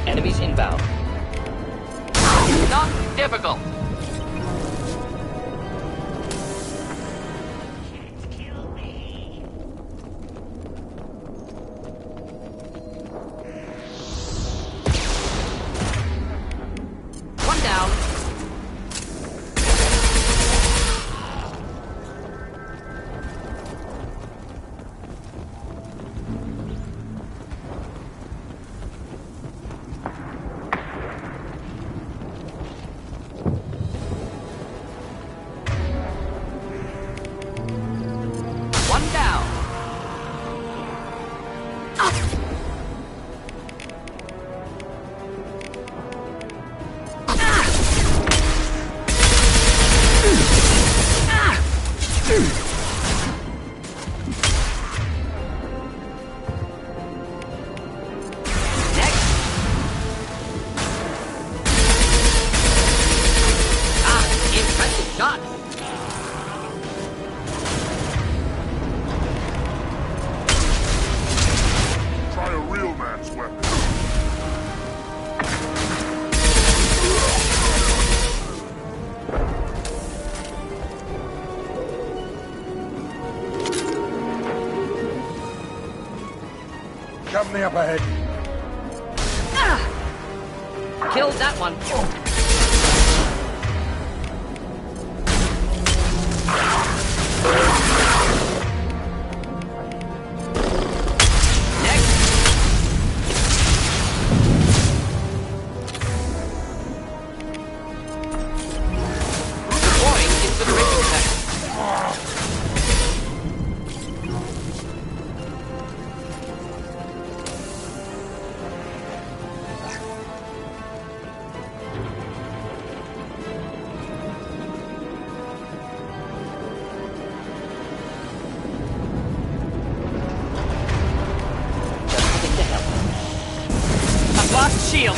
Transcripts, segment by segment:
Enemies inbound. Not difficult. One down. Company up ahead. Killed that one. Next. Deploying incineration tech. Shield.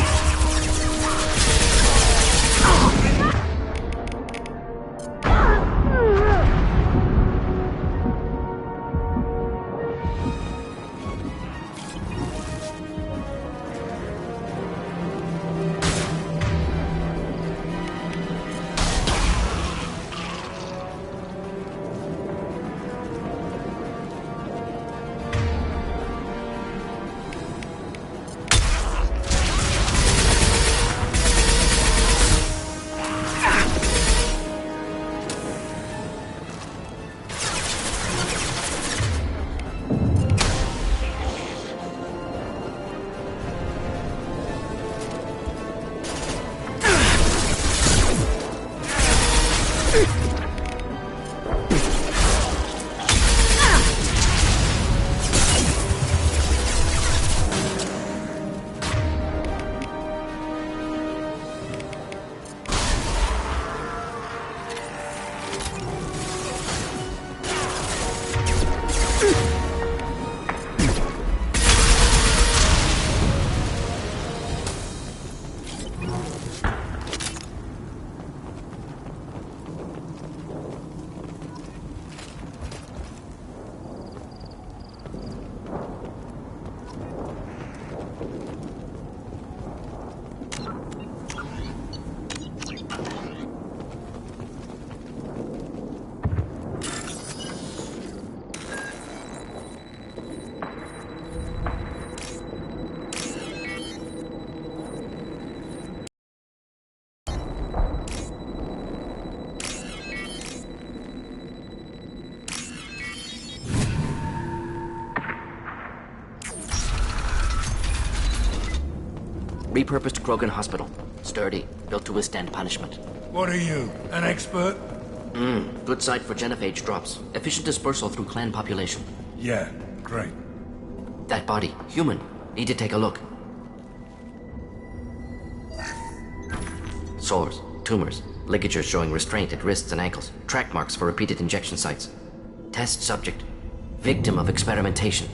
Repurposed Krogan hospital. Sturdy, built to withstand punishment. What are you, an expert? Good site for genophage drops. Efficient dispersal through clan population. Yeah, great. That body, human. Need to take a look. Sores, tumors, ligatures showing restraint at wrists and ankles. Track marks for repeated injection sites. Test subject. Victim of experimentation.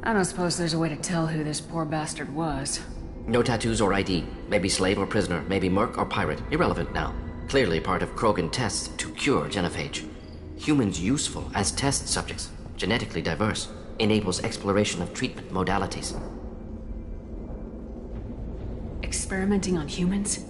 I don't suppose there's a way to tell who this poor bastard was. No tattoos or ID. Maybe slave or prisoner, maybe merc or pirate. Irrelevant now. Clearly part of Krogan tests to cure genophage. Humans useful as test subjects. genetically diverse, enables exploration of treatment modalities. Experimenting on humans?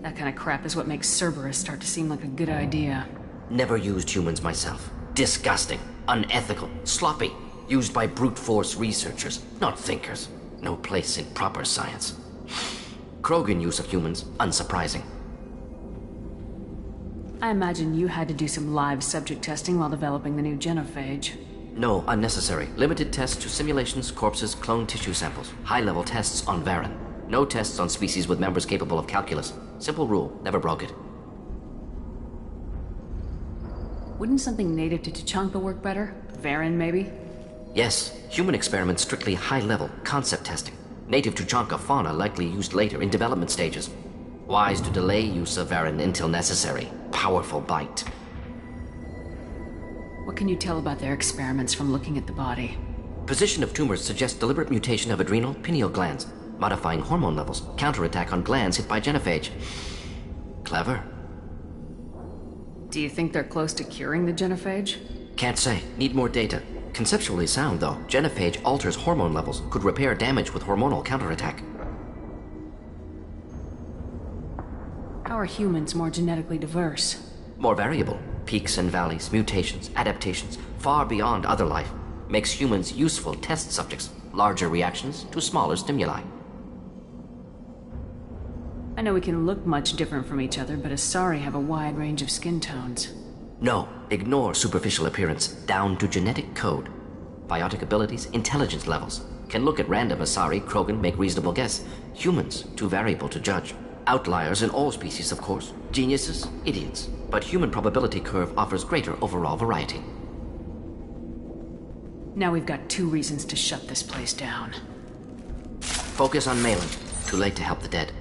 That kind of crap is what makes Cerberus start to seem like a good idea. Never used humans myself. Disgusting, unethical, sloppy. Used by brute force researchers, not thinkers. No place in proper science. Krogan use of humans, unsurprising. I imagine you had to do some live subject testing while developing the new genophage. No, unnecessary. Limited tests to simulations, corpses, cloned tissue samples. High-level tests on Varen. No tests on species with members capable of calculus. Simple rule, never broke it. Wouldn't something native to Tuchanka work better? Varen, maybe? Yes, human experiments strictly high-level, concept testing. Native Tuchanka fauna likely used later in development stages. Wise to delay use of Varen until necessary. Powerful bite. What can you tell about their experiments from looking at the body? Position of tumors suggests deliberate mutation of adrenal, pineal glands, modifying hormone levels, counterattack on glands hit by genophage. Clever. Do you think they're close to curing the genophage? Can't say. Need more data. Conceptually sound, though. Genophage alters hormone levels, could repair damage with hormonal counterattack. How are humans more genetically diverse? More variable. Peaks and valleys, mutations, adaptations, far beyond other life. Makes humans useful test subjects. Larger reactions to smaller stimuli. I know we can look much different from each other, but Asari have a wide range of skin tones. No, ignore superficial appearance, down to genetic code. Biotic abilities, intelligence levels. Can look at random Asari, Krogan, make reasonable guess. Humans, too variable to judge. Outliers in all species, of course. Geniuses, idiots. But human probability curve offers greater overall variety. Now we've got 2 reasons to shut this place down. Focus on Malin. Too late to help the dead.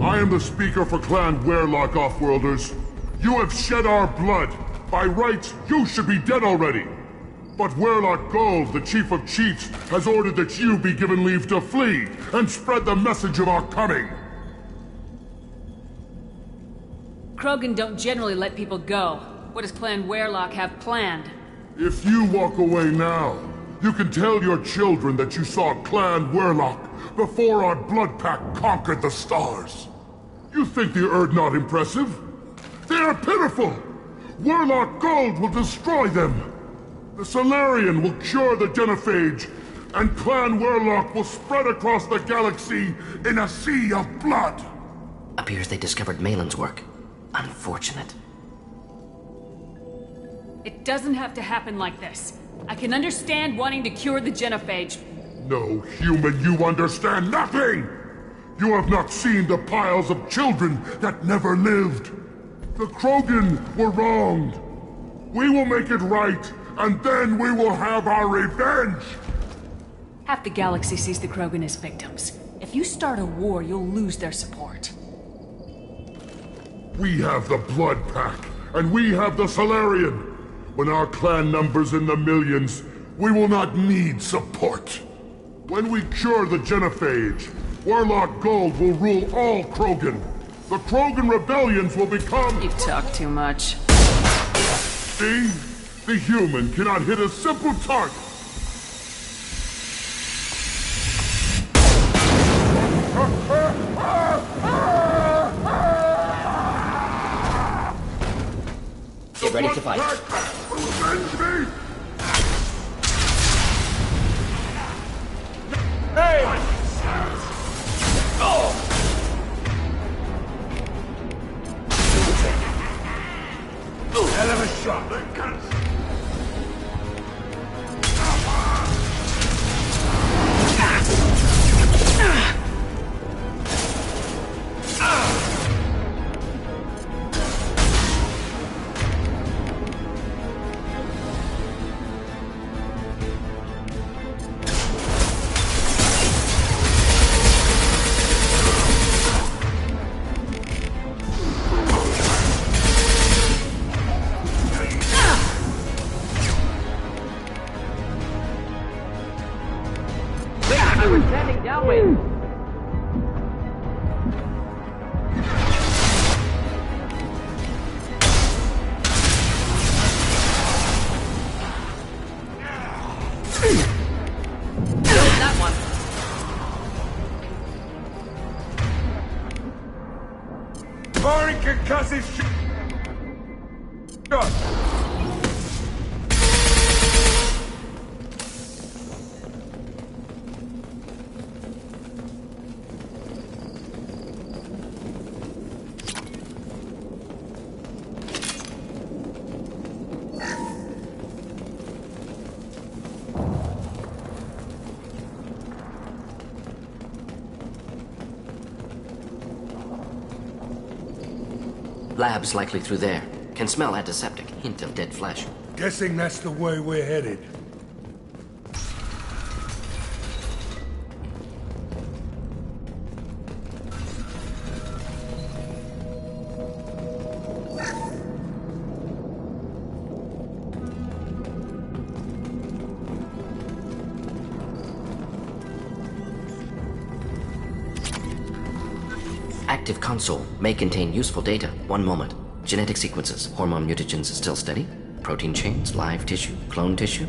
I am the speaker for Clan Werlock, Offworlders. You have shed our blood. By rights, you should be dead already. But Werlock Gold, the Chief of Chiefs, has ordered that you be given leave to flee and spread the message of our coming. Krogan don't generally let people go. What does Clan Werlock have planned? If you walk away now, you can tell your children that you saw Clan Werlock before our blood pack conquered the stars. You think the Erd not impressive? They are pitiful! Werlock Gold will destroy them! The Solarian will cure the genophage, and Clan Werlock will spread across the galaxy in a sea of blood! Appears they discovered Malin's work. Unfortunate. It doesn't have to happen like this. I can understand wanting to cure the genophage. No, human, you understand nothing! You have not seen the piles of children that never lived. The Krogan were wronged. We will make it right, and then we will have our revenge! Half the galaxy sees the Krogan as victims. If you start a war, you'll lose their support. We have the Blood Pack, and we have the Solarian. When our clan numbers in the millions, we will not need support. When we cure the genophage, Werlock Gold will rule all Krogan. The Krogan rebellions will become... You talk too much. See? The human cannot hit a simple target. Get ready to fight. Avenge me! Hey! Oh! Hell of a shot. I was standing downwind. That one. Firing concussive shot. Lab's likely through there. Can smell antiseptic. Hint of dead flesh. Guessing that's the way we're headed. Active console may contain useful data. One moment. Genetic sequences, hormone mutagens still steady. Protein chains, live tissue, clone tissue.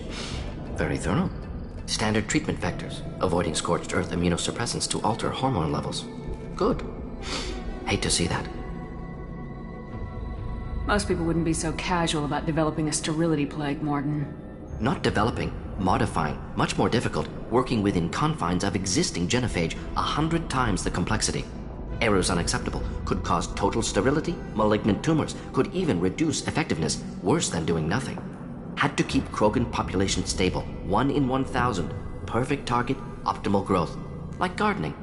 Very thorough. Standard treatment vectors, avoiding scorched earth immunosuppressants to alter hormone levels. Good. Hate to see that. Most people wouldn't be so casual about developing a sterility plague, Morton. Not developing, modifying, much more difficult, working within confines of existing genophage, 100 times the complexity. Errors unacceptable, could cause total sterility, malignant tumors, could even reduce effectiveness, worse than doing nothing. Had to keep Krogan population stable, 1 in 1,000. Perfect target, optimal growth. Like gardening.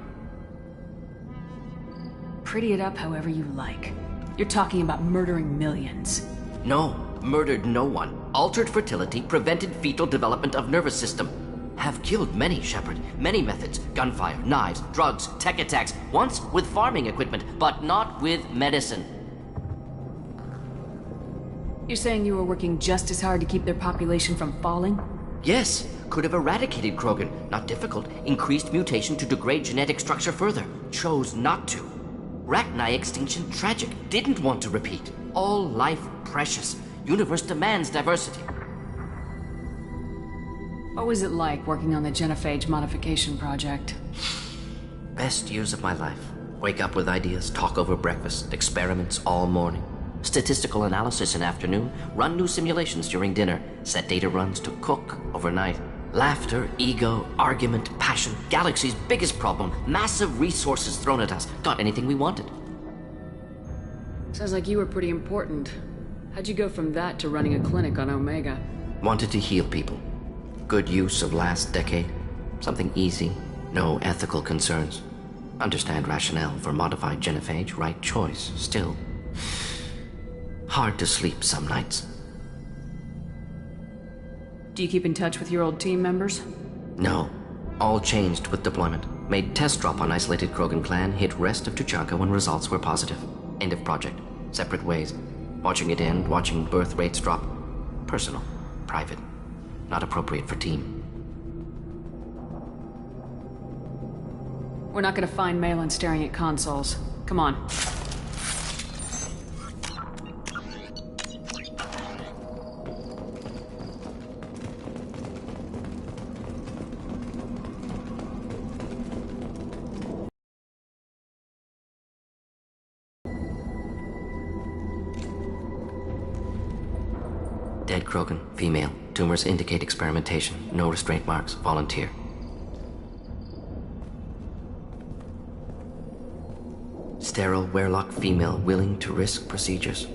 Pretty it up however you like. You're talking about murdering millions. No, murdered no one. Altered fertility, prevented fetal development of nervous system. Have killed many, Shepard. Many methods. Gunfire, knives, drugs, tech attacks. Once with farming equipment, but not with medicine. You're saying you were working just as hard to keep their population from falling? Yes, could have eradicated Krogan. Not difficult. Increased mutation to degrade genetic structure further. Chose not to. Rachni extinction tragic. Didn't want to repeat. All life precious. Universe demands diversity. What was it like working on the genophage modification project? Best years of my life. Wake up with ideas, talk over breakfast, experiments all morning. Statistical analysis in afternoon, run new simulations during dinner, set data runs to cook overnight. Laughter, ego, argument, passion, galaxy's biggest problem, massive resources thrown at us. Got anything we wanted. Sounds like you were pretty important. How'd you go from that to running a clinic on Omega? Wanted to heal people. Good use of last decade. Something easy, no ethical concerns. Understand rationale for modified genophage, right choice, still. Hard to sleep some nights. Do you keep in touch with your old team members? No. All changed with deployment. Made test drop on isolated Krogan clan, hit rest of Tuchanka when results were positive. End of project. Separate ways. Watching it end, watching birth rates drop. Personal. Private. Not appropriate for team. We're not gonna find Malin staring at consoles. Come on. Dead Krogan, female. Tumors indicate experimentation. No restraint marks. Volunteer. Sterile Werlock female willing to risk procedures.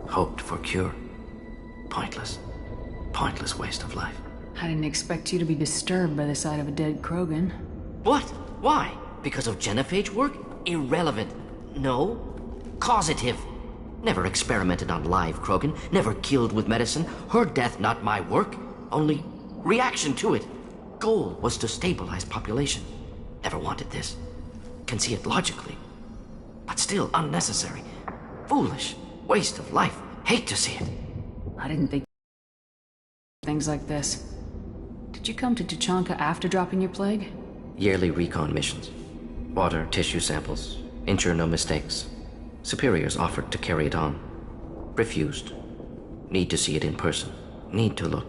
Hoped for cure. Pointless. Pointless waste of life. I didn't expect you to be disturbed by the sight of a dead Krogan. What? Why? Because of genophage work? Irrelevant. No. Causative. Never experimented on live Krogan. Never killed with medicine. Her death not my work. Only reaction to it. Goal was to stabilize population. Never wanted this. Can see it logically. But still unnecessary. Foolish. Waste of life. Hate to see it. I didn't think things like this. Did you come to Tuchanka after dropping your plague? Yearly recon missions. Water, tissue samples. Ensure no mistakes. Superiors offered to carry it on. Refused. Need to see it in person. Need to look.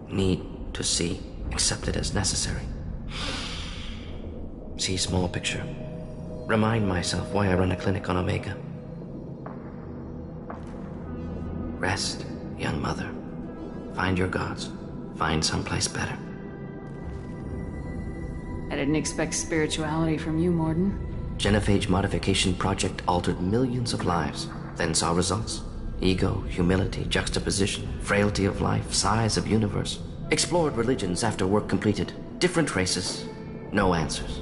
Need to see. Accepted as necessary. See small picture. Remind myself why I run a clinic on Omega. Rest, young mother. Find your gods. Find someplace better. I didn't expect spirituality from you, Morden. Genophage modification project altered millions of lives, then saw results. Ego, humility, juxtaposition, frailty of life, size of universe. Explored religions after work completed. Different races. No answers.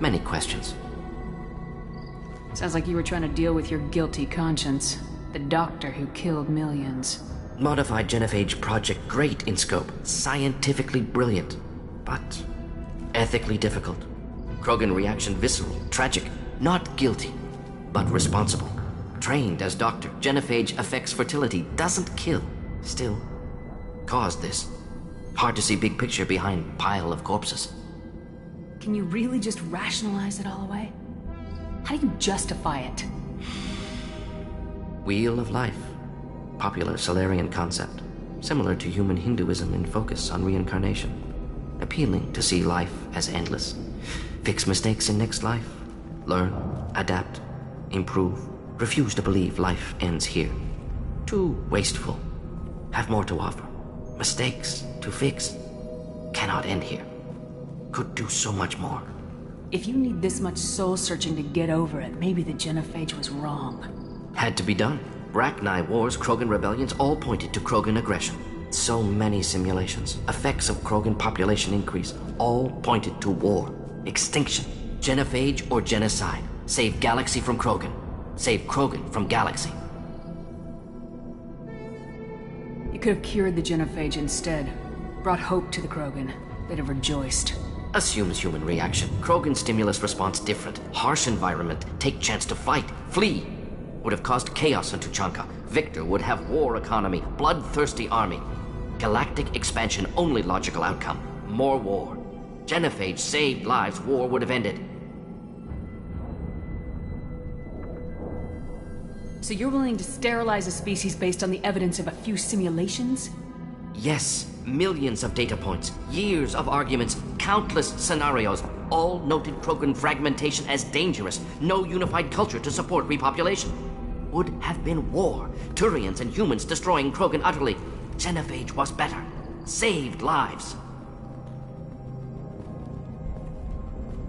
Many questions. Sounds like you were trying to deal with your guilty conscience. The doctor who killed millions. Modified genophage project great in scope. Scientifically brilliant. But ethically difficult. Krogan reaction visceral, tragic. Not guilty, but responsible. Trained as doctor, genophage affects fertility, doesn't kill. Still, caused this. Hard to see big picture behind pile of corpses. Can you really just rationalize it all away? How do you justify it? Wheel of life. Popular Solarian concept. Similar to human Hinduism in focus on reincarnation. Appealing to see life as endless. Fix mistakes in next life. Learn, adapt, improve. Refuse to believe life ends here. Too wasteful. Have more to offer. Mistakes to fix. Cannot end here. Could do so much more. If you need this much soul-searching to get over it, maybe the genophage was wrong. Had to be done. Rachni wars, Krogan rebellions, all pointed to Krogan aggression. So many simulations. Effects of Krogan population increase, all pointed to war. Extinction. Genophage or genocide. Save galaxy from Krogan. Save Krogan from galaxy. You could have cured the genophage instead. Brought hope to the Krogan. They'd have rejoiced. Assumes human reaction. Krogan stimulus response different. Harsh environment. Take chance to fight. Flee. Would have caused chaos in Tuchanka. Victor would have war economy. Bloodthirsty army. Galactic expansion only logical outcome. More war. Genophage saved lives. War would have ended. So you're willing to sterilize a species based on the evidence of a few simulations? Yes. Millions of data points, years of arguments, countless scenarios, all noted Krogan fragmentation as dangerous, no unified culture to support repopulation. Would have been war, Turians and humans destroying Krogan utterly. Genophage was better, saved lives.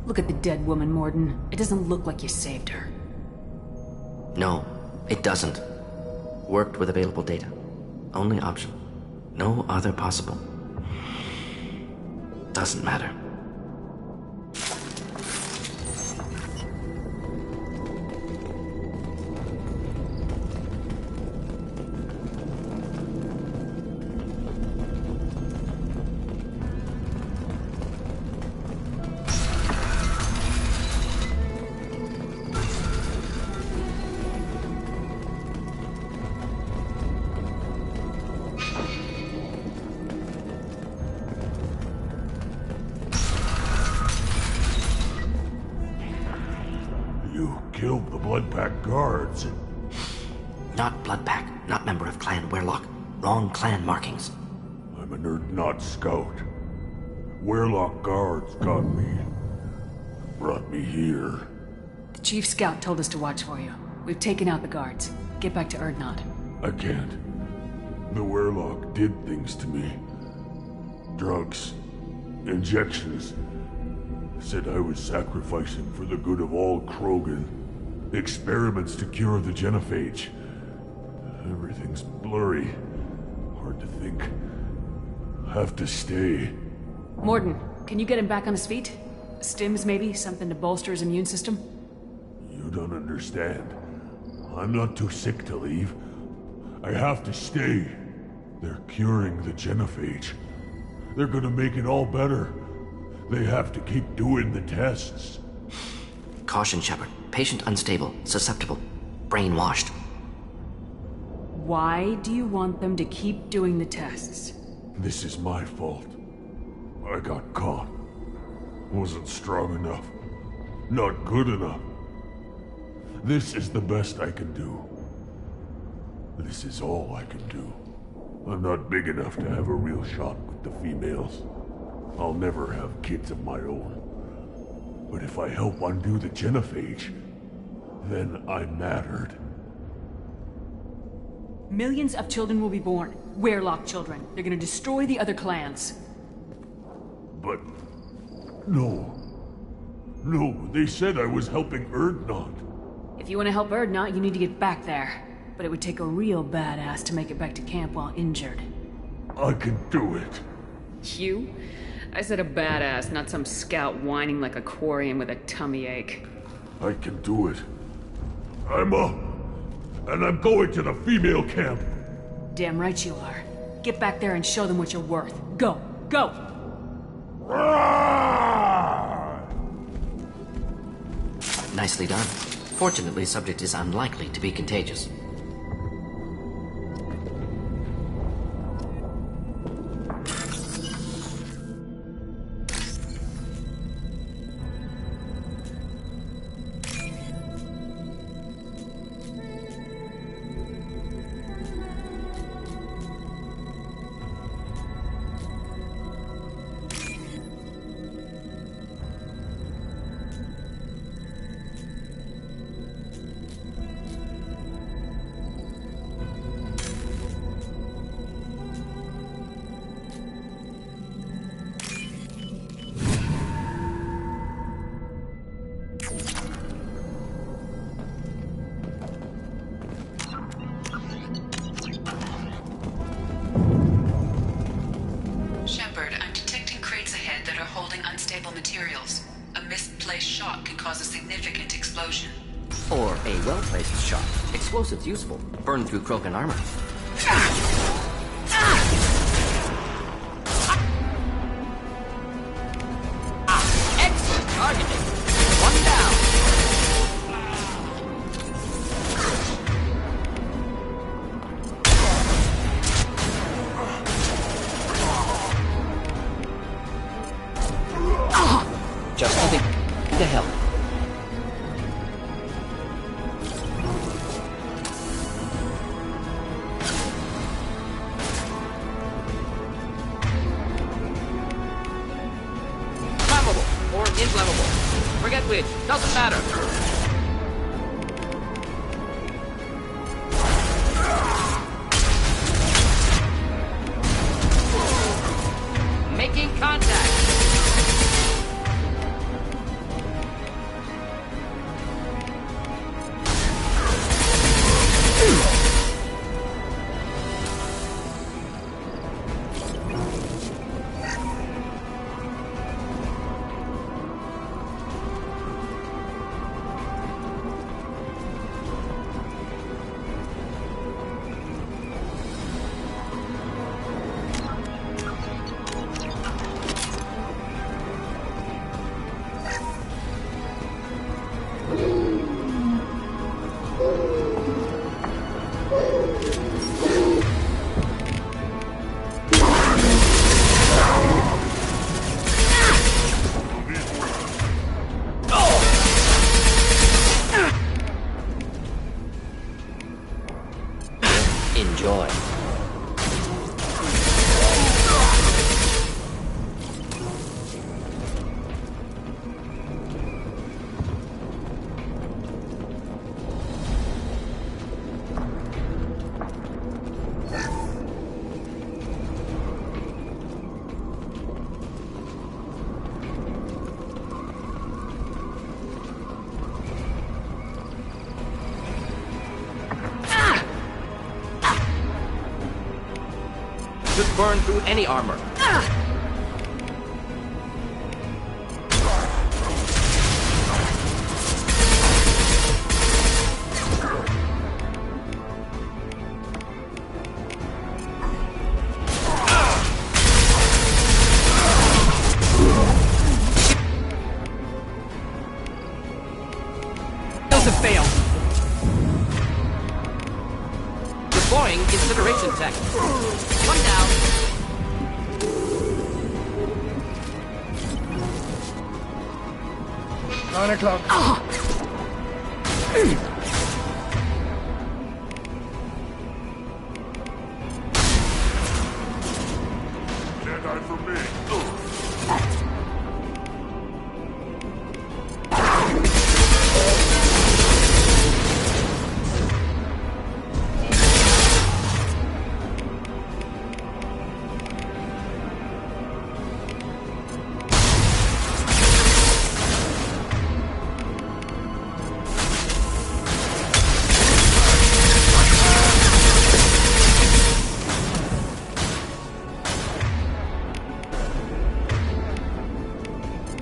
Look at the dead woman, Morden. It doesn't look like you saved her. No, it doesn't. Worked with available data. Only option. No other possible. Doesn't matter. Killed the Bloodpack guards. Not Bloodpack, not member of Clan Werlock. Wrong clan markings. I'm a nerd, not scout. Werlock guards got me. Brought me here. The chief scout told us to watch for you. We've taken out the guards. Get back to Erdnot. I can't. The Werlock did things to me. Drugs. Injections. Said I was sacrificing for the good of all Krogan. Experiments to cure the genophage. Everything's blurry. Hard to think. Have to stay. Morden, can you get him back on his feet? Stims, maybe? Something to bolster his immune system? You don't understand. I'm not too sick to leave. I have to stay. They're curing the genophage. They're gonna make it all better. They have to keep doing the tests. Caution, Shepard. Patient unstable, susceptible, brainwashed. Why do you want them to keep doing the tests? This is my fault. I got caught. Wasn't strong enough. Not good enough. This is the best I can do. This is all I can do. I'm not big enough to have a real shot with the females. I'll never have kids of my own. But if I help undo the genophage, then I mattered. Millions of children will be born. Werlock children. They're gonna destroy the other clans. But... no. No, they said I was helping Erdnot. If you want to help Erdnot, you need to get back there. But it would take a real badass to make it back to camp while injured. I can do it. You? I said a badass, not some scout whining like a quarian with a tummy ache. I can do it. I'm up. And I'm going to the female camp. Damn right you are. Get back there and show them what you're worth. Go! Go! Nicely done. Fortunately, subject is unlikely to be contagious. Shepard, I'm detecting crates ahead that are holding unstable materials. A misplaced shot can cause a significant explosion. Or a well-placed shot. Explosives useful. Burn through Krogan armor. Excellent targeting. One down. Just think to help. Flammable or inflammable. Forget which. Doesn't matter. Making contact. Enjoy. Should burn through any armor. Those failed. Deploying incineration tech. One down. 9 o'clock. Jedi for me.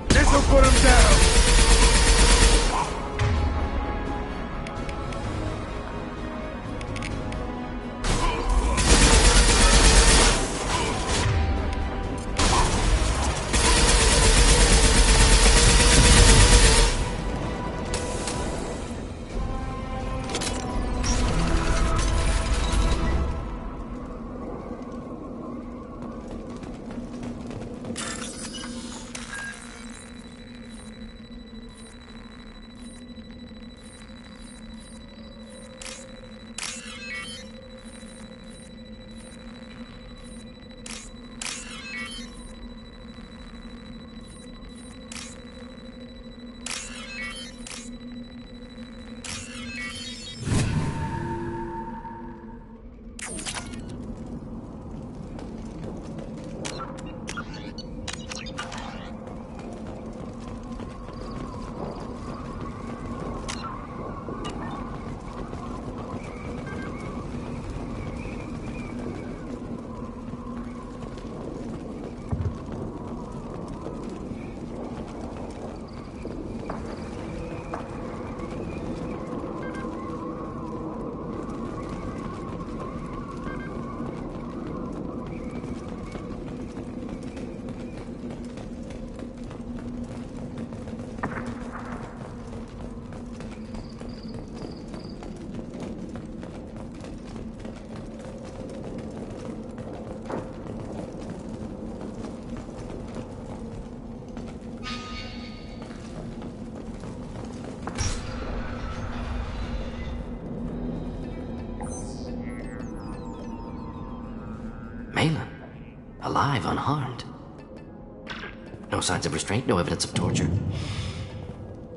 This'll put him down. Malin, alive, unharmed. No signs of restraint, no evidence of torture.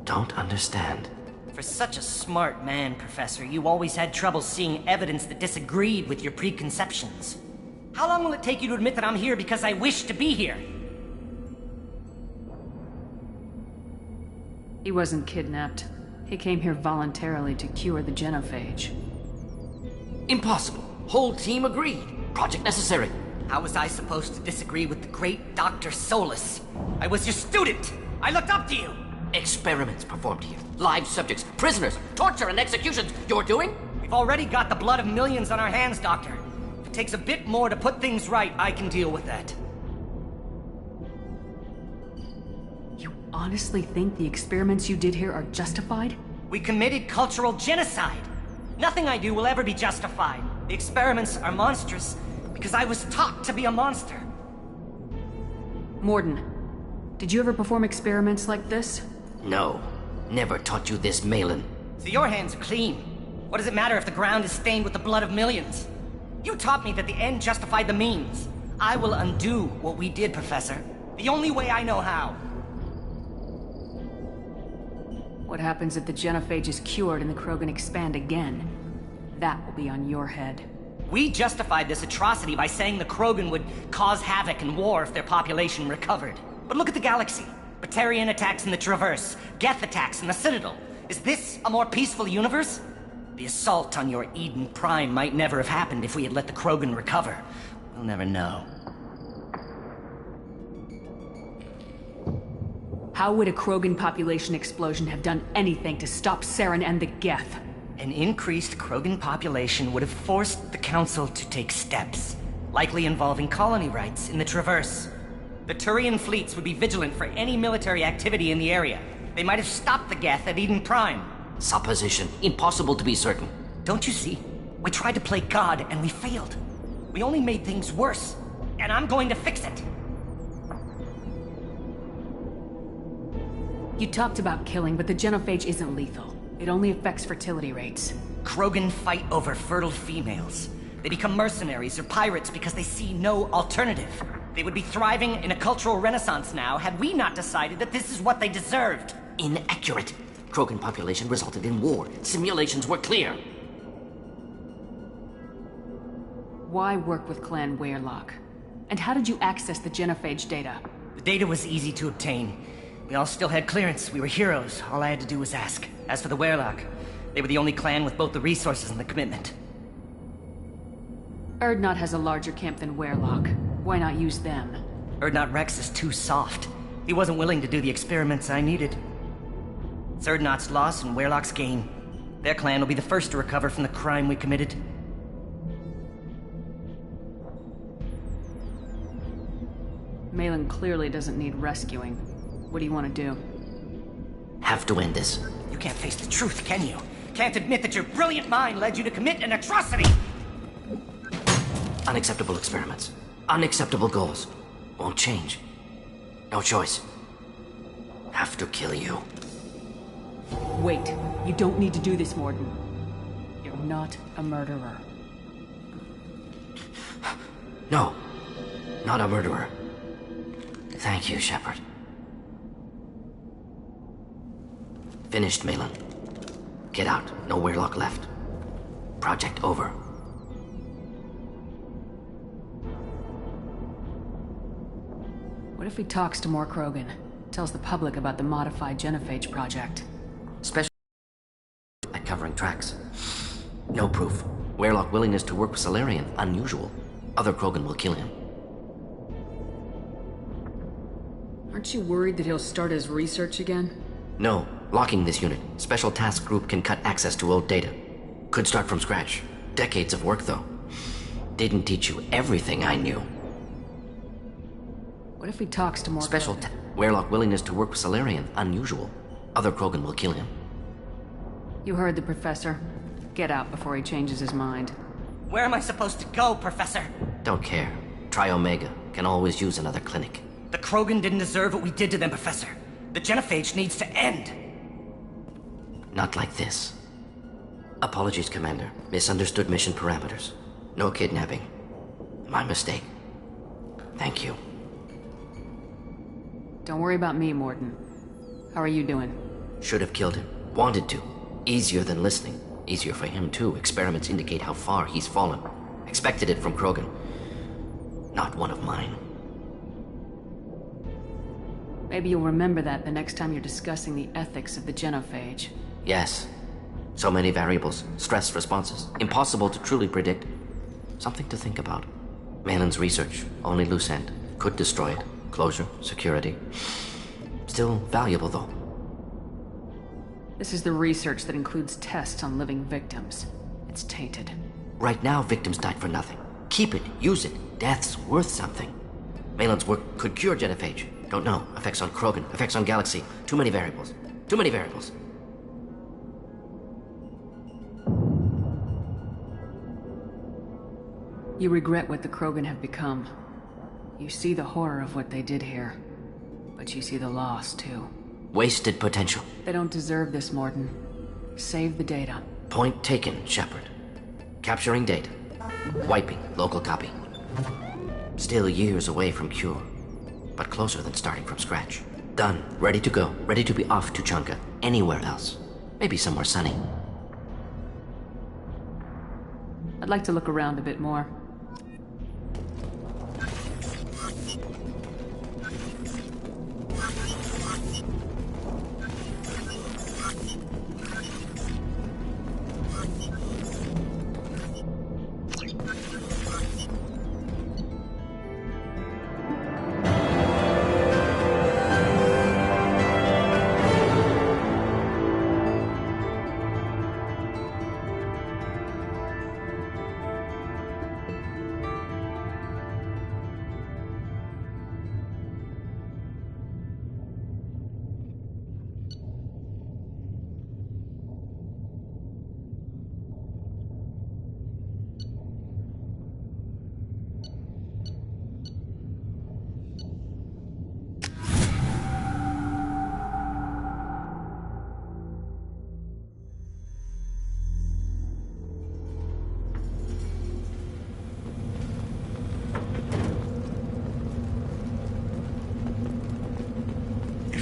Don't understand. For such a smart man, Professor, you always had trouble seeing evidence that disagreed with your preconceptions. How long will it take you to admit that I'm here because I wish to be here? He wasn't kidnapped. He came here voluntarily to cure the genophage. Impossible. Whole team agreed. Project necessary. How was I supposed to disagree with the great Dr. Solus? I was your student! I looked up to you! Experiments performed here. Live subjects, prisoners, torture and executions. You're doing? We've already got the blood of millions on our hands, Doctor. If it takes a bit more to put things right, I can deal with that. You honestly think the experiments you did here are justified? We committed cultural genocide. Nothing I do will ever be justified. The experiments are monstrous because I was taught to be a monster. Morden, did you ever perform experiments like this? No. Never taught you this, Malin. So your hands are clean. What does it matter if the ground is stained with the blood of millions? You taught me that the end justified the means. I will undo what we did, Professor. The only way I know how. What happens if the genophage is cured and the Krogan expand again? That will be on your head. We justified this atrocity by saying the Krogan would cause havoc and war if their population recovered. But look at the galaxy. Batarian attacks in the Traverse, Geth attacks in the Citadel. Is this a more peaceful universe? The assault on your Eden Prime might never have happened if we had let the Krogan recover. We'll never know. How would a Krogan population explosion have done anything to stop Saren and the Geth? An increased Krogan population would have forced the Council to take steps, likely involving colony rights in the Traverse. The Turian fleets would be vigilant for any military activity in the area. They might have stopped the Geth at Eden Prime. Supposition. Impossible to be certain. Don't you see? We tried to play God and we failed. We only made things worse. And I'm going to fix it. You talked about killing, but the genophage isn't lethal. It only affects fertility rates. Krogan fight over fertile females. They become mercenaries or pirates because they see no alternative. They would be thriving in a cultural renaissance now had we not decided that this is what they deserved. Inaccurate. Krogan population resulted in war. Simulations were clear. Why work with Clan Weyrloc? And how did you access the genophage data? The data was easy to obtain. We all still had clearance. We were heroes. All I had to do was ask. As for the Weyrloc, they were the only clan with both the resources and the commitment. Urdnot has a larger camp than Weyrloc. Why not use them? Urdnot Rex is too soft. He wasn't willing to do the experiments I needed. It's Urdnot's loss and Weyrloc's gain. Their clan will be the first to recover from the crime we committed. Malin clearly doesn't need rescuing. What do you want to do? Have to end this. You can't face the truth, can you? Can't admit that your brilliant mind led you to commit an atrocity! Unacceptable experiments. Unacceptable goals. Won't change. No choice. Have to kill you. Wait. You don't need to do this, Morden. You're not a murderer. No. Not a murderer. Thank you, Shepard. Finished, Malin. Get out. No Weyrloc left. Project over. What if he talks to more Krogan? Tells the public about the modified genophage project? Special at covering tracks. No proof. Weyrloc willingness to work with Salarian. Unusual. Other Krogan will kill him. Aren't you worried that he'll start his research again? No. Locking this unit. Special task group can cut access to old data. Could start from scratch. Decades of work, though. Didn't teach you everything I knew. What if he talks to more Special Krogan? Weyrloc willingness to work with Salarian. Unusual. Other Krogan will kill him. You heard the professor. Get out before he changes his mind. Where am I supposed to go, Professor? Don't care. Try Omega. Can always use another clinic. The Krogan didn't deserve what we did to them, Professor. The genophage needs to end. Not like this. Apologies, Commander. Misunderstood mission parameters. No kidnapping. My mistake. Thank you. Don't worry about me, Morden. How are you doing? Should have killed him. Wanted to. Easier than listening. Easier for him, too. Experiments indicate how far he's fallen. Expected it from Krogan. Not one of mine. Maybe you'll remember that the next time you're discussing the ethics of the genophage. Yes. So many variables. Stress responses. Impossible to truly predict. Something to think about. Malin's research. Only loose end. Could destroy it. Closure. Security. Still valuable, though. This is the research that includes tests on living victims. It's tainted. Right now, victims died for nothing. Keep it. Use it. Death's worth something. Malin's work could cure genophage. Don't know. Effects on Krogan. Effects on Galaxy. Too many variables. Too many variables. You regret what the Krogan have become. You see the horror of what they did here. But you see the loss, too. Wasted potential. They don't deserve this, Morden. Save the data. Point taken, Shepard. Capturing data. Wiping local copy. Still years away from cure. But closer than starting from scratch. Done. Ready to go. Ready to be off to Chunka. Anywhere else. Maybe somewhere sunny. I'd like to look around a bit more.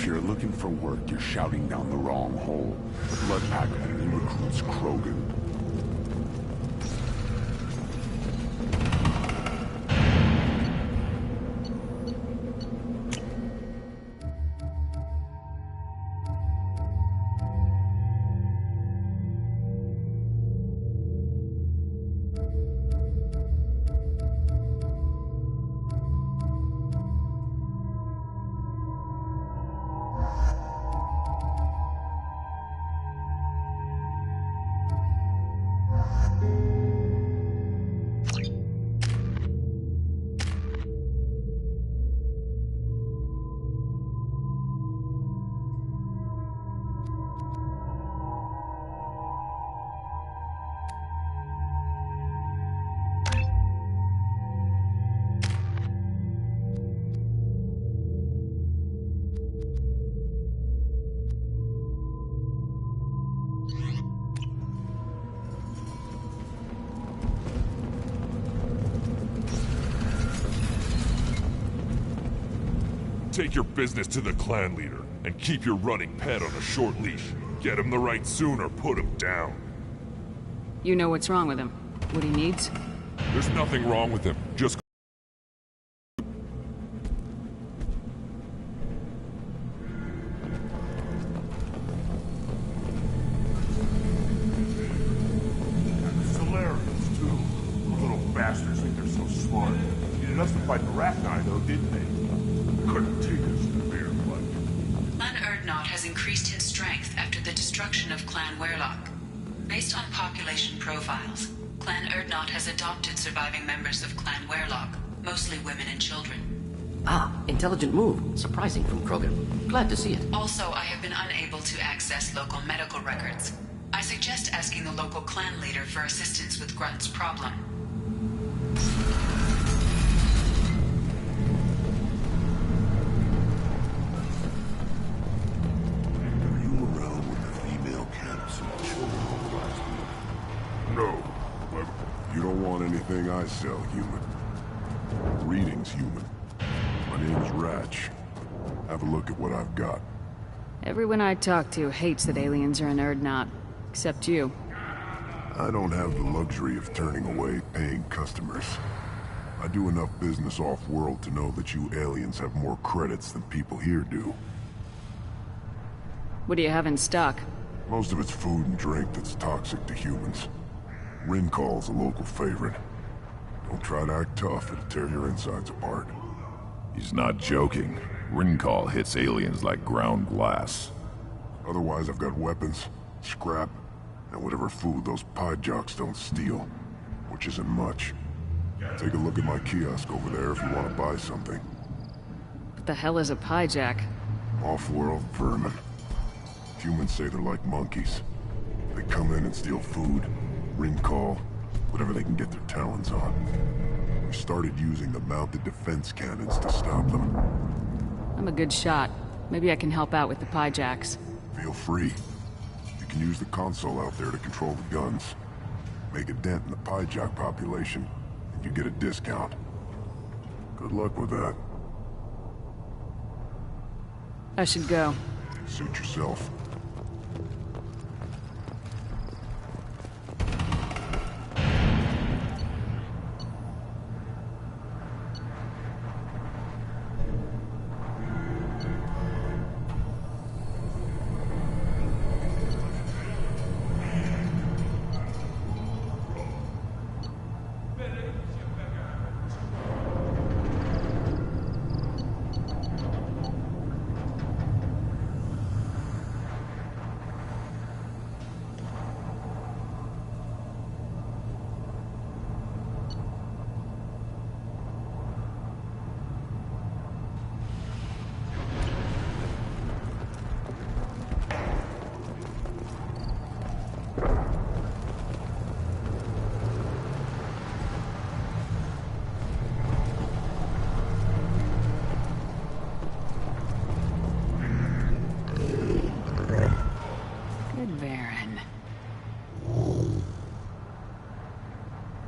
you're looking for work, you're shouting down the wrong hole. The Blood Pack only recruits Krogan. Take your business to the clan leader, and keep your running pet on a short leash. Get him the right soon or put him down. You know what's wrong with him? What he needs? There's nothing wrong with him. Just... Solarians, too. Those little bastards think they're so smart. Needed us to fight the rat guy, though, didn't they? Couldn't take us to the beer fight. Clan Urdnot has increased in strength after the destruction of Clan Werlock. Based on population profiles, Clan Urdnot has adopted surviving members of Clan Werlock, mostly women and children. Ah, intelligent move. Surprising from Krogan. Glad to see it. Also, I have been unable to access local medical records. I suggest asking the local clan leader for assistance with Grunt's problem. Anything I sell, human. Reading's human. My name's Ratch. Have a look at what I've got. Everyone I talk to hates that aliens are an Urdnot. Except you. I don't have the luxury of turning away paying customers. I do enough business off-world to know that you aliens have more credits than people here do. What do you have in stock? Most of it's food and drink that's toxic to humans. Rincall's a local favorite. Don't try to act tough, it'll tear your insides apart. He's not joking. Rincall hits aliens like ground glass. Otherwise, I've got weapons, scrap, and whatever food those pie jocks don't steal. Which isn't much. Take a look at my kiosk over there if you want to buy something. What the hell is a pie jack? Off-world vermin. Humans say they're like monkeys. They come in and steal food, Rincall, whatever they can get their talons on. We started using the mounted defense cannons to stop them. I'm a good shot. Maybe I can help out with the pie jacks. Feel free. You can use the console out there to control the guns. Make a dent in the pie jack population, and you get a discount. Good luck with that. I should go. Suit yourself.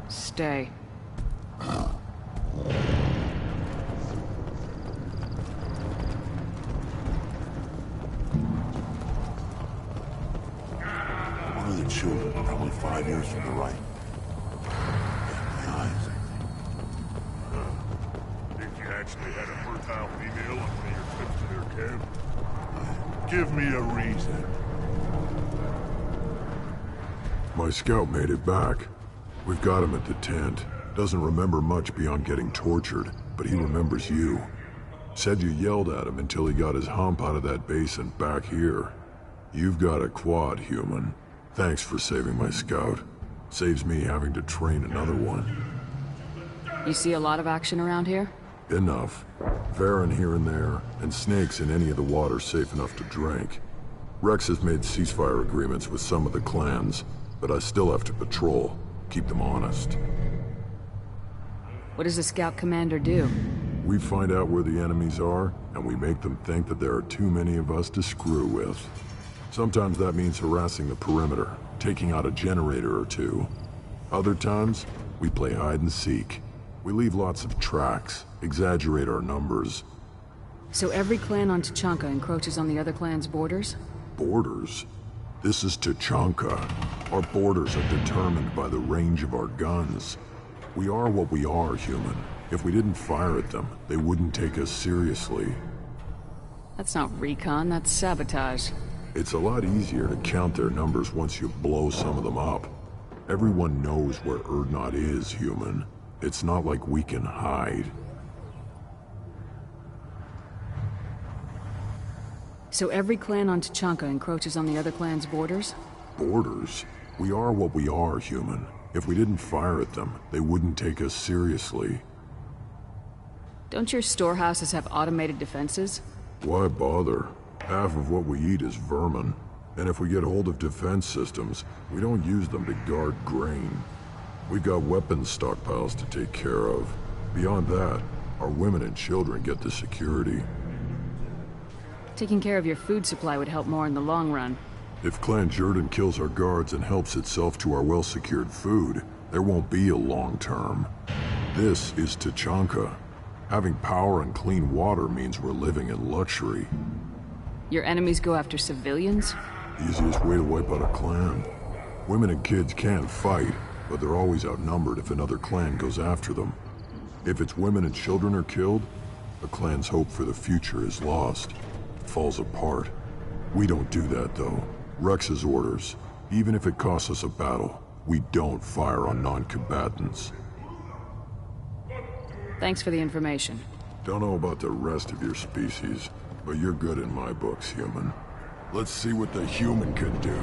Stay. children are only 5 years from the right. My eyes. Think you actually had a fertile female on one of your trips to their camp? Give me a reason. My scout made it back. We've got him at the tent. Doesn't remember much beyond getting tortured, but he remembers you. Said you yelled at him until he got his hump out of that basin back here. You've got a quad, human. Thanks for saving my scout. Saves me having to train another one. You see a lot of action around here? Enough. Varren here and there, and snakes in any of the water safe enough to drink. Rex has made ceasefire agreements with some of the clans, but I still have to patrol, keep them honest. What does the scout commander do? We find out where the enemies are, and we make them think that there are too many of us to screw with. Sometimes that means harassing the perimeter, taking out a generator or two. Other times, we play hide and seek. We leave lots of tracks, exaggerate our numbers. So every clan on Tachanka encroaches on the other clan's borders? Borders? This is Tachanka. Our borders are determined by the range of our guns. We are what we are, human. If we didn't fire at them, they wouldn't take us seriously. That's not recon, that's sabotage. It's a lot easier to count their numbers once you blow some of them up. Everyone knows where Urdnot is, human. It's not like we can hide. So every clan on Tachanka encroaches on the other clan's borders? Borders? We are what we are, human. If we didn't fire at them, they wouldn't take us seriously. Don't your storehouses have automated defenses? Why bother? Half of what we eat is vermin. And if we get hold of defense systems, we don't use them to guard grain. We've got weapons stockpiles to take care of. Beyond that, our women and children get the security. Taking care of your food supply would help more in the long run. If Clan Jordan kills our guards and helps itself to our well-secured food, there won't be a long term. This is Tachanka. Having power and clean water means we're living in luxury. Your enemies go after civilians? Easiest way to wipe out a clan. Women and kids can fight, but they're always outnumbered if another clan goes after them. If its women and children are killed, a clan's hope for the future is lost. It falls apart. We don't do that, though. Rex's orders. Even if it costs us a battle, we don't fire on non-combatants. Thanks for the information. Don't know about the rest of your species, but you're good in my books, human. Let's see what the human can do.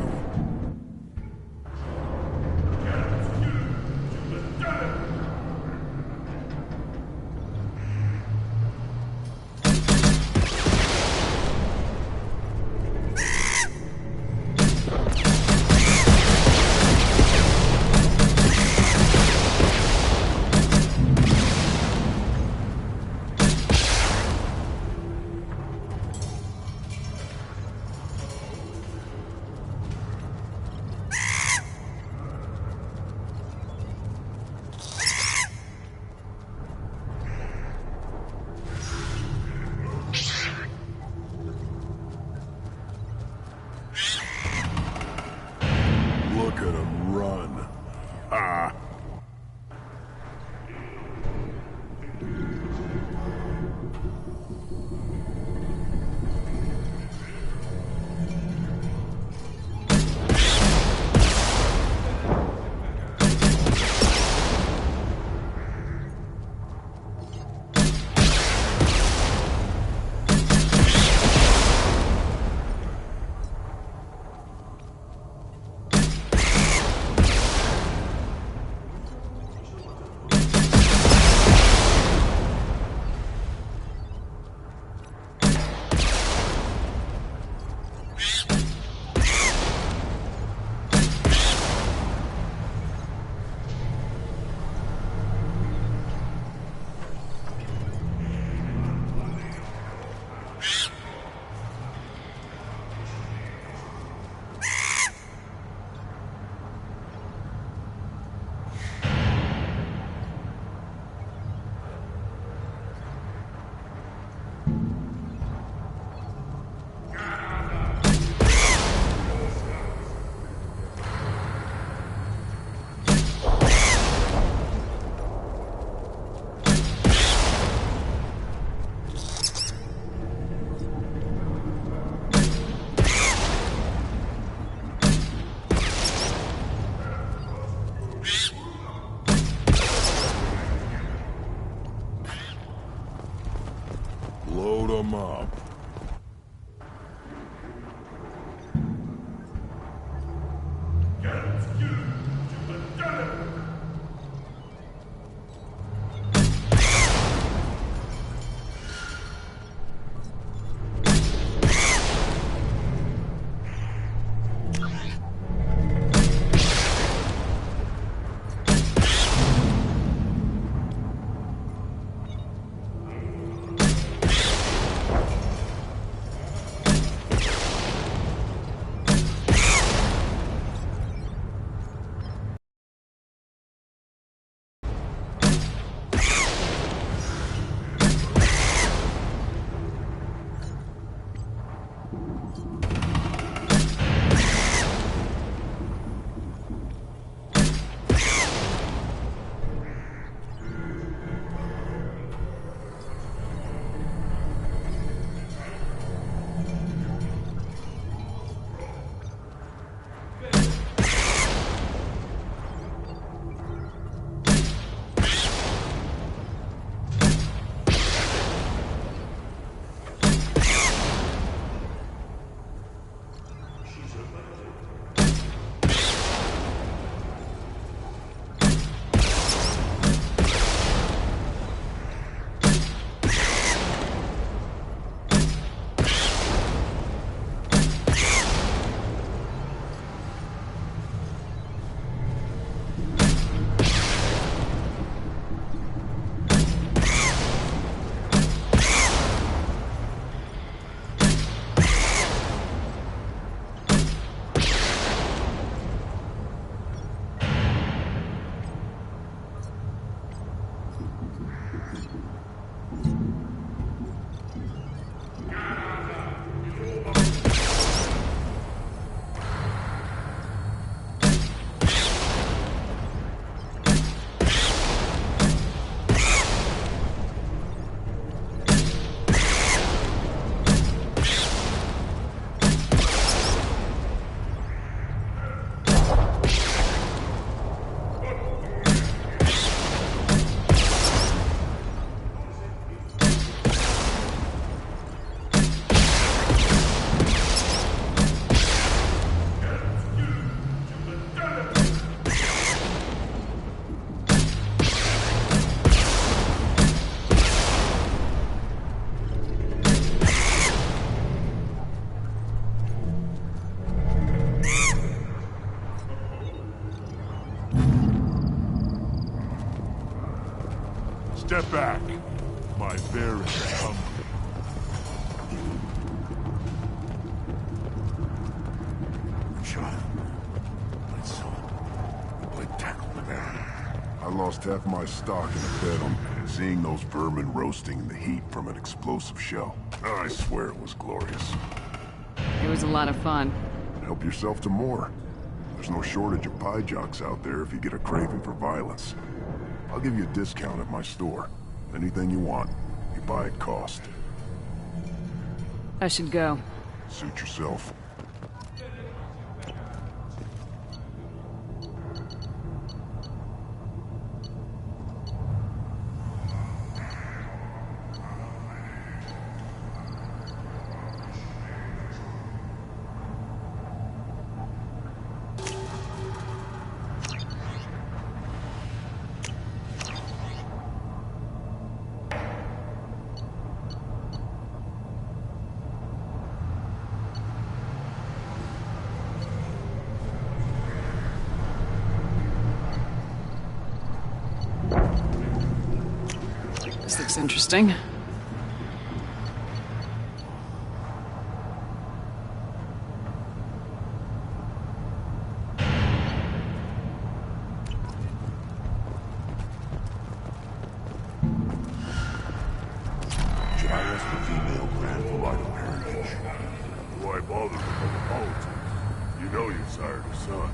Step back. My bear is hungry. Child, my son, I tackled the bear. I lost half my stock in a bet on seeing those vermin roasting in the heat from an explosive shell. I swear it was glorious. It was a lot of fun. Help yourself to more. There's no shortage of pie jocks out there if you get a craving for violence. I'll give you a discount at my store. Anything you want, you buy at cost. I should go. Suit yourself. This looks interesting. Should I ask the female grandfather parentage? Why bother with the politics? You know you sired a son.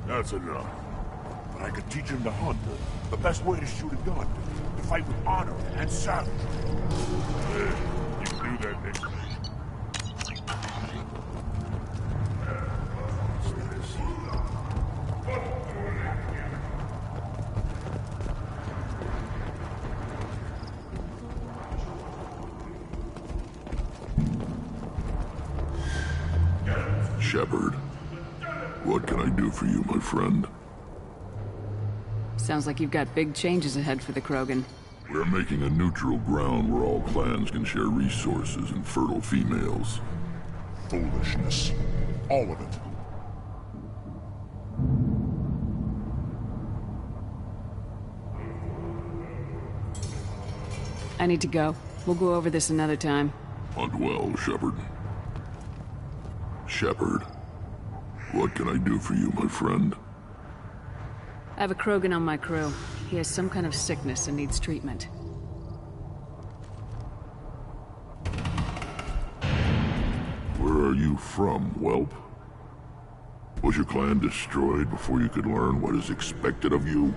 That's enough. But I could teach him to hunt. The best way to shoot a gun. To fight with honor and savage. You can do that next time. Shepard, what can I do for you, my friend? Sounds like you've got big changes ahead for the Krogan. We're making a neutral ground where all clans can share resources and fertile females. Foolishness. All of it. I need to go. We'll go over this another time. Hunt well, Shepard. Shepard, what can I do for you, my friend? I have a Krogan on my crew. He has some kind of sickness and needs treatment. Where are you from, whelp? Was your clan destroyed before you could learn what is expected of you?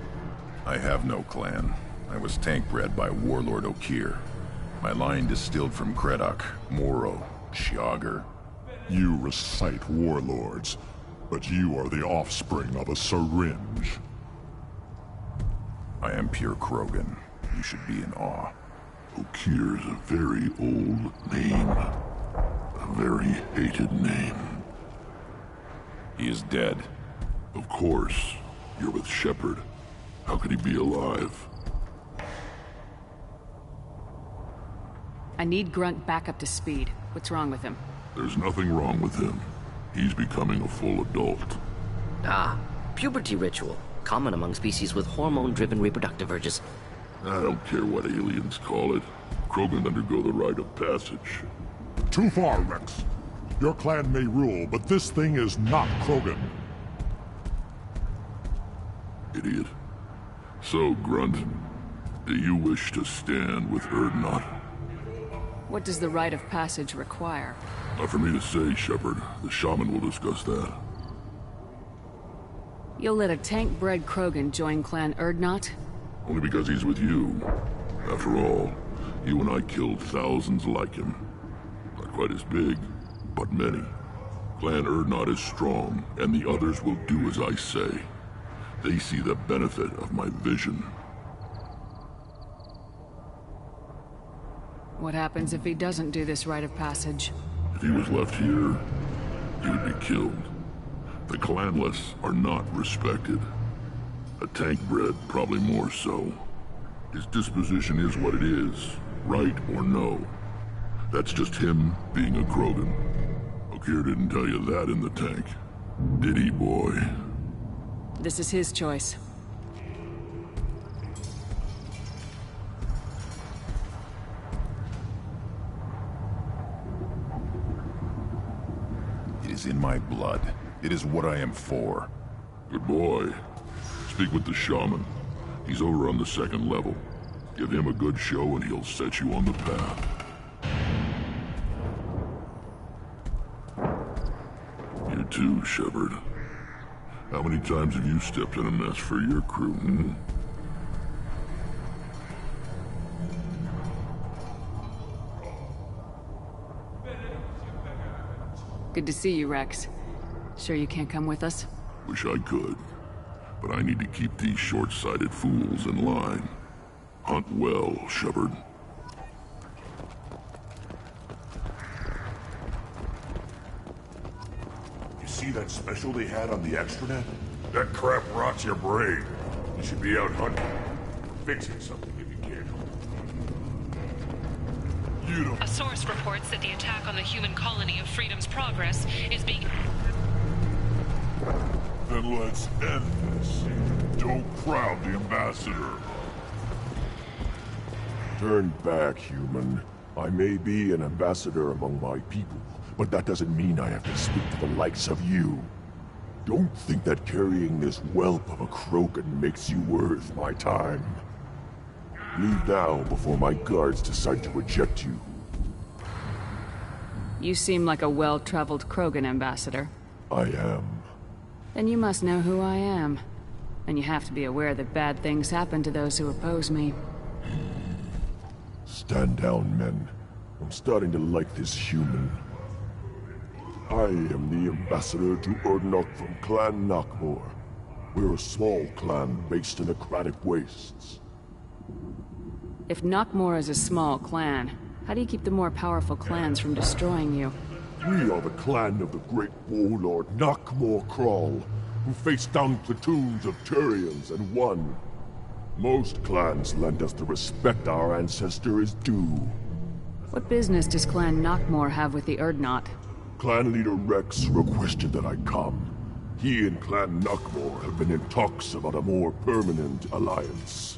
I have no clan. I was tank bred by Warlord Okir. My line distilled from Kredok, Moro, Shiagar. You recite warlords, but you are the offspring of a syringe. I am pure Krogan. You should be in awe. Okir's a very old name. A very hated name. He is dead. Of course. You're with Shepard. How could he be alive? I need Grunt back up to speed. What's wrong with him? There's nothing wrong with him. He's becoming a full adult. Ah, puberty ritual. Common among species with hormone-driven reproductive urges. I don't care what aliens call it. Krogan undergo the rite of passage. Too far, Rex. Your clan may rule, but this thing is not Krogan. Idiot. So, Grunt, do you wish to stand with Urdnot? What does the rite of passage require? Not for me to say, Shepard. The shaman will discuss that. You'll let a tank-bred Krogan join Clan Urdnot? Only because he's with you. After all, you and I killed thousands like him. Not quite as big, but many. Clan Urdnot is strong, and the others will do as I say. They see the benefit of my vision. What happens if he doesn't do this rite of passage? If he was left here, he would be killed. The clanless are not respected. A tank bred, probably more so. His disposition is what it is, right or no. That's just him being a Krogan. Okir didn't tell you that in the tank. Did he, boy? This is his choice. It is in my blood. It is what I am for. Good boy. Speak with the shaman. He's over on the second level. Give him a good show and he'll set you on the path. You too, Shepard. How many times have you stepped in a mess for your crew, hmm? Good to see you, Rex. Sure you can't come with us? Wish I could. But I need to keep these short-sighted fools in line. Hunt well, Shepard. You see that special they had on the extranet? That crap rots your brain. You should be out hunting. Fixing something if you can. You don't... A source reports that the attack on the human colony of Freedom's Progress is being... Then let's end this. Don't crowd the ambassador. Turn back, human. I may be an ambassador among my people, but that doesn't mean I have to speak to the likes of you. Don't think that carrying this whelp of a Krogan makes you worth my time. Leave now before my guards decide to eject you. You seem like a well-traveled Krogan ambassador. I am. Then you must know who I am. And you have to be aware that bad things happen to those who oppose me. Stand down, men. I'm starting to like this human. I am the ambassador to Urdnot from Clan Nakmor. We're a small clan based in the Kratic Wastes. If Nakmor is a small clan, how do you keep the more powerful clans from destroying you? We are the clan of the great warlord Nakmor Crawl, who faced down platoons of Turians and won. Most clans lend us the respect our ancestor is due. What business does Clan Nakmor have with the Urdnot? Clan leader Rex requested that I come. He and Clan Nakmor have been in talks about a more permanent alliance.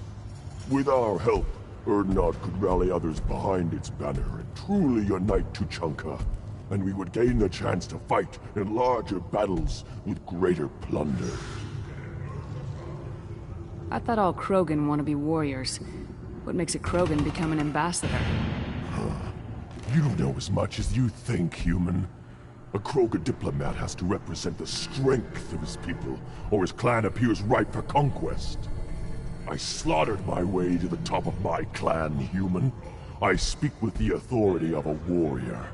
With our help, Urdnot could rally others behind its banner and truly unite Tuchanka, and we would gain the chance to fight in larger battles with greater plunder. I thought all Krogan want to be warriors. What makes a Krogan become an ambassador? You don't know as much as you think, human. A Krogan diplomat has to represent the strength of his people, or his clan appears ripe for conquest. I slaughtered my way to the top of my clan, human. I speak with the authority of a warrior.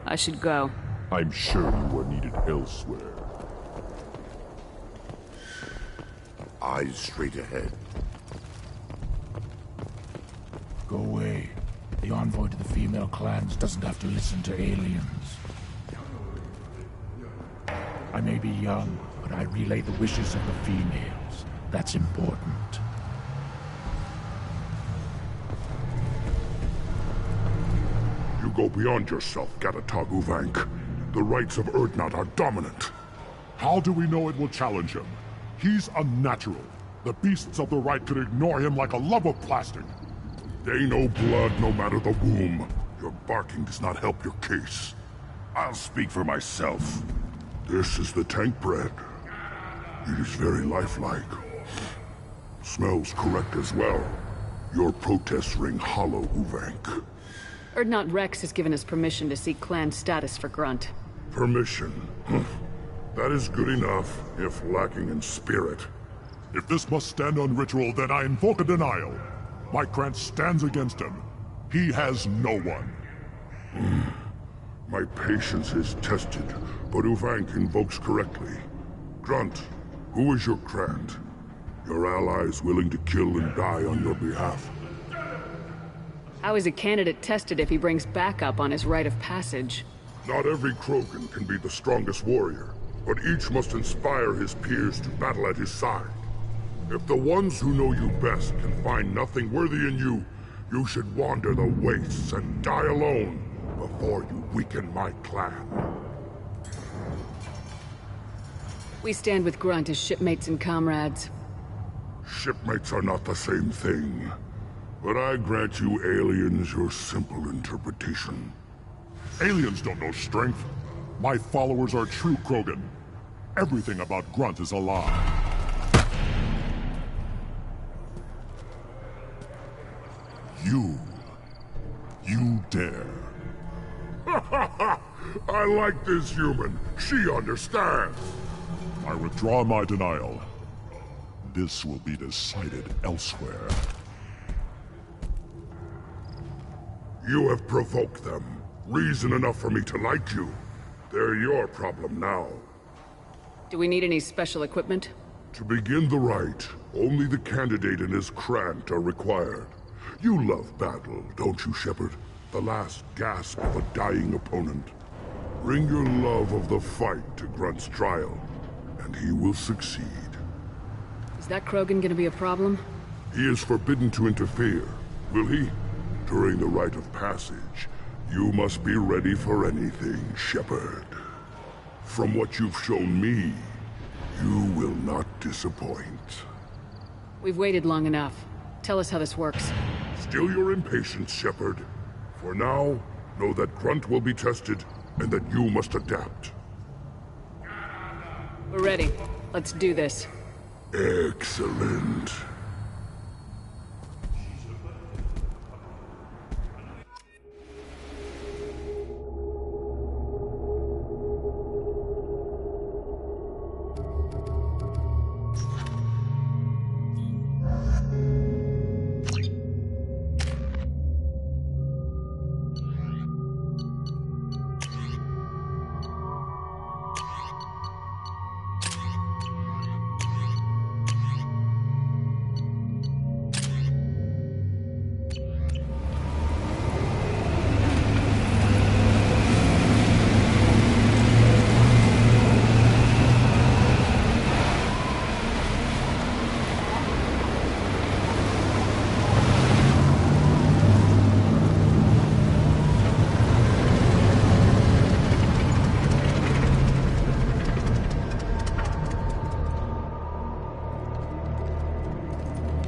I should go. I'm sure you are needed elsewhere. Eyes straight ahead. Go away. The envoy to the female clans doesn't have to listen to aliens. I may be young, but I relay the wishes of the females. That's important. You go beyond yourself, Gatatog Uvank. The rights of Urdnot are dominant. How do we know it will challenge him? He's unnatural. The beasts of the right could ignore him like a lump of plastic. They know blood no matter the womb. Your barking does not help your case. I'll speak for myself. This is the tank bread. It is very lifelike. Smells correct as well. Your protests ring hollow, Uvank. Urdnot Rex has given us permission to seek clan status for Grunt. Permission? That is good enough, if lacking in spirit. If this must stand on ritual, then I invoke a denial. My clan stands against him. He has no one. My patience is tested, but Uvank invokes correctly. Grunt, who is your Krant? Your allies willing to kill and die on your behalf. How is a candidate tested if he brings backup on his rite of passage? Not every Krogan can be the strongest warrior, but each must inspire his peers to battle at his side. If the ones who know you best can find nothing worthy in you, you should wander the wastes and die alone before you weaken my clan. We stand with Grunt as shipmates and comrades. Shipmates are not the same thing, but I grant you aliens your simple interpretation. Aliens don't know strength. My followers are true Krogan. Everything about Grunt is a lie. You dare. I like this human. She understands. I withdraw my denial. This will be decided elsewhere. You have provoked them. Reason enough for me to like you. They're your problem now. Do we need any special equipment? To begin the rite, only the candidate and his Krant are required. You love battle, don't you, Shepard? The last gasp of a dying opponent. Bring your love of the fight to Grunt's trial, and he will succeed. Is that Krogan gonna be a problem? He is forbidden to interfere, will he? During the rite of passage, you must be ready for anything, Shepard. From what you've shown me, you will not disappoint. We've waited long enough. Tell us how this works. Still your impatience, Shepard. For now, know that Grunt will be tested, and that you must adapt. We're ready. Let's do this. Excellent.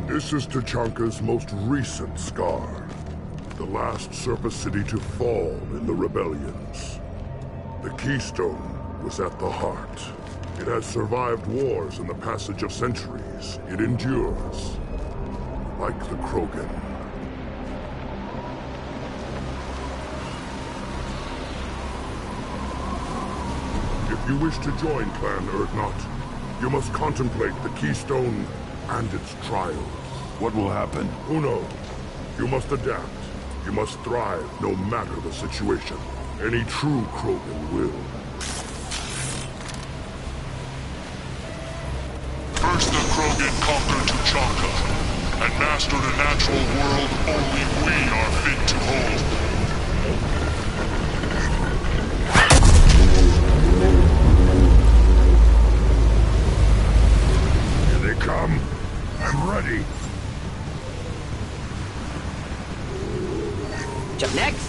This is Tachanka's most recent scar. The last surface city to fall in the rebellions. The Keystone was at the heart. It has survived wars and the passage of centuries. It endures. Like the Krogan. You wish to join Clan Urdnot. You must contemplate the Keystone and its trials. What will happen? Who knows? You must adapt. You must thrive, no matter the situation. Any true Krogan will. First the Krogan conquered Tuchanka, and mastered a natural world only we are fit to hold. Here they come. I'm ready. Up next.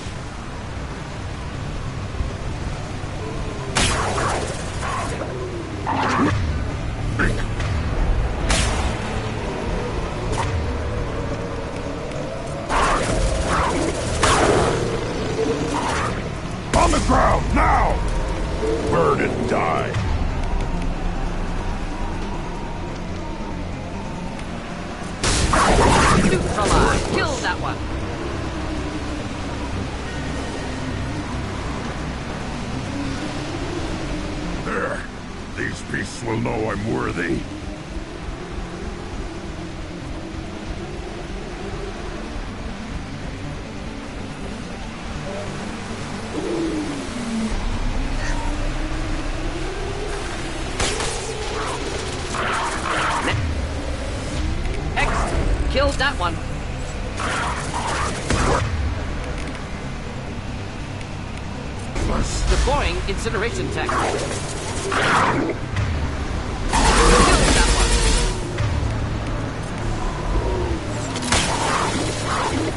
On the ground, now! Burn and die. Neutralize. Kill that one. There. These beasts will know I'm worthy. Killed that one. Deploying incineration tech. Killed that one.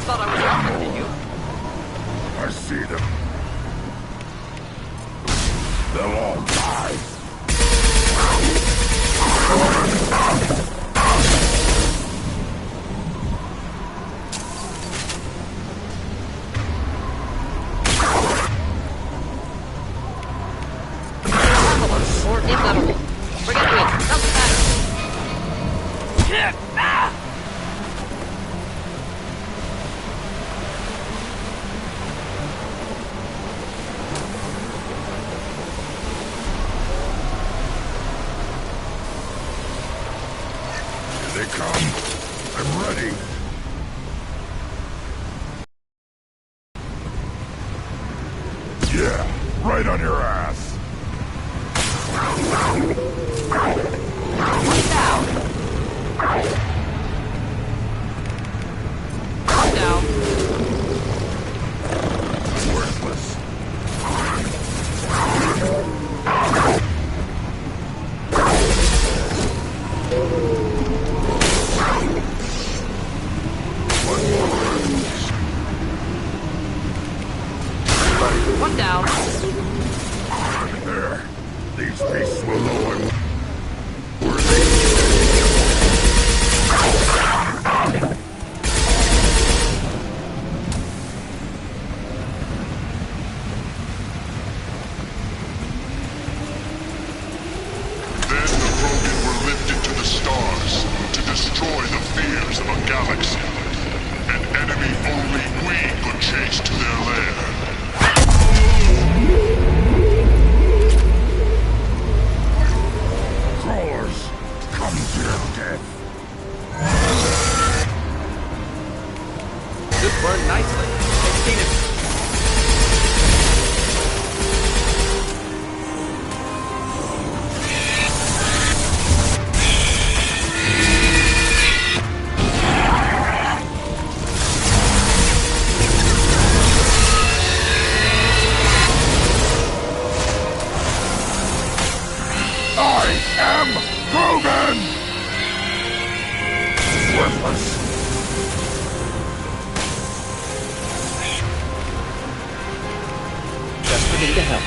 Thought I was talking to you. I see them. They'll all die. Or inedible. Forget me. Doesn't matter. Ah! Here they come. I'm ready. Yeah, right on your ass. Down. Calm down. Worthless. One down. There. These beasts will know I'm worthy. Then the Krogan were lifted to the stars to destroy the fears of a galaxy. An enemy only we could chase to their lair. Crawlers, come to your death. This burned nicely. I've seen it. I am Krogan! Worthless. Just for me to help.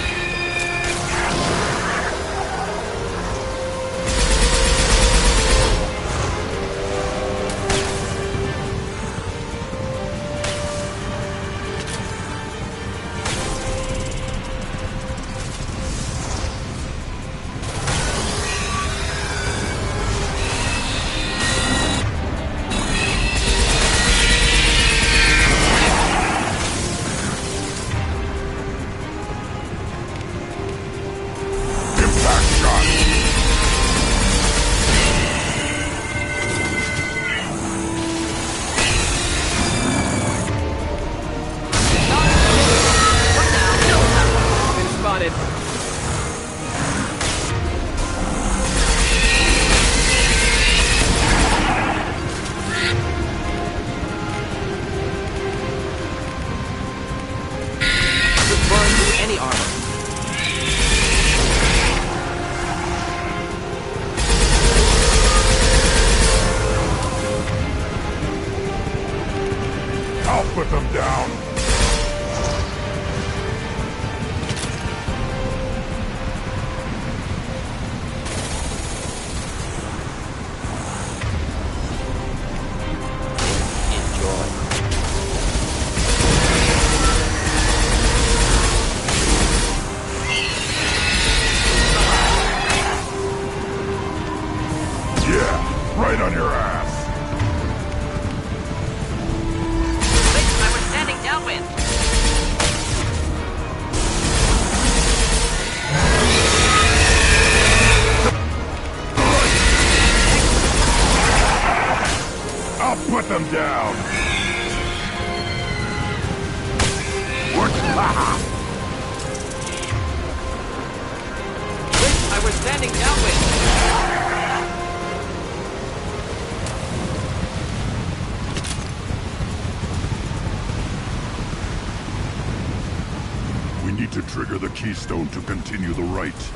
them down! What? I was standing downwind! We need to trigger the keystone to continue the rite.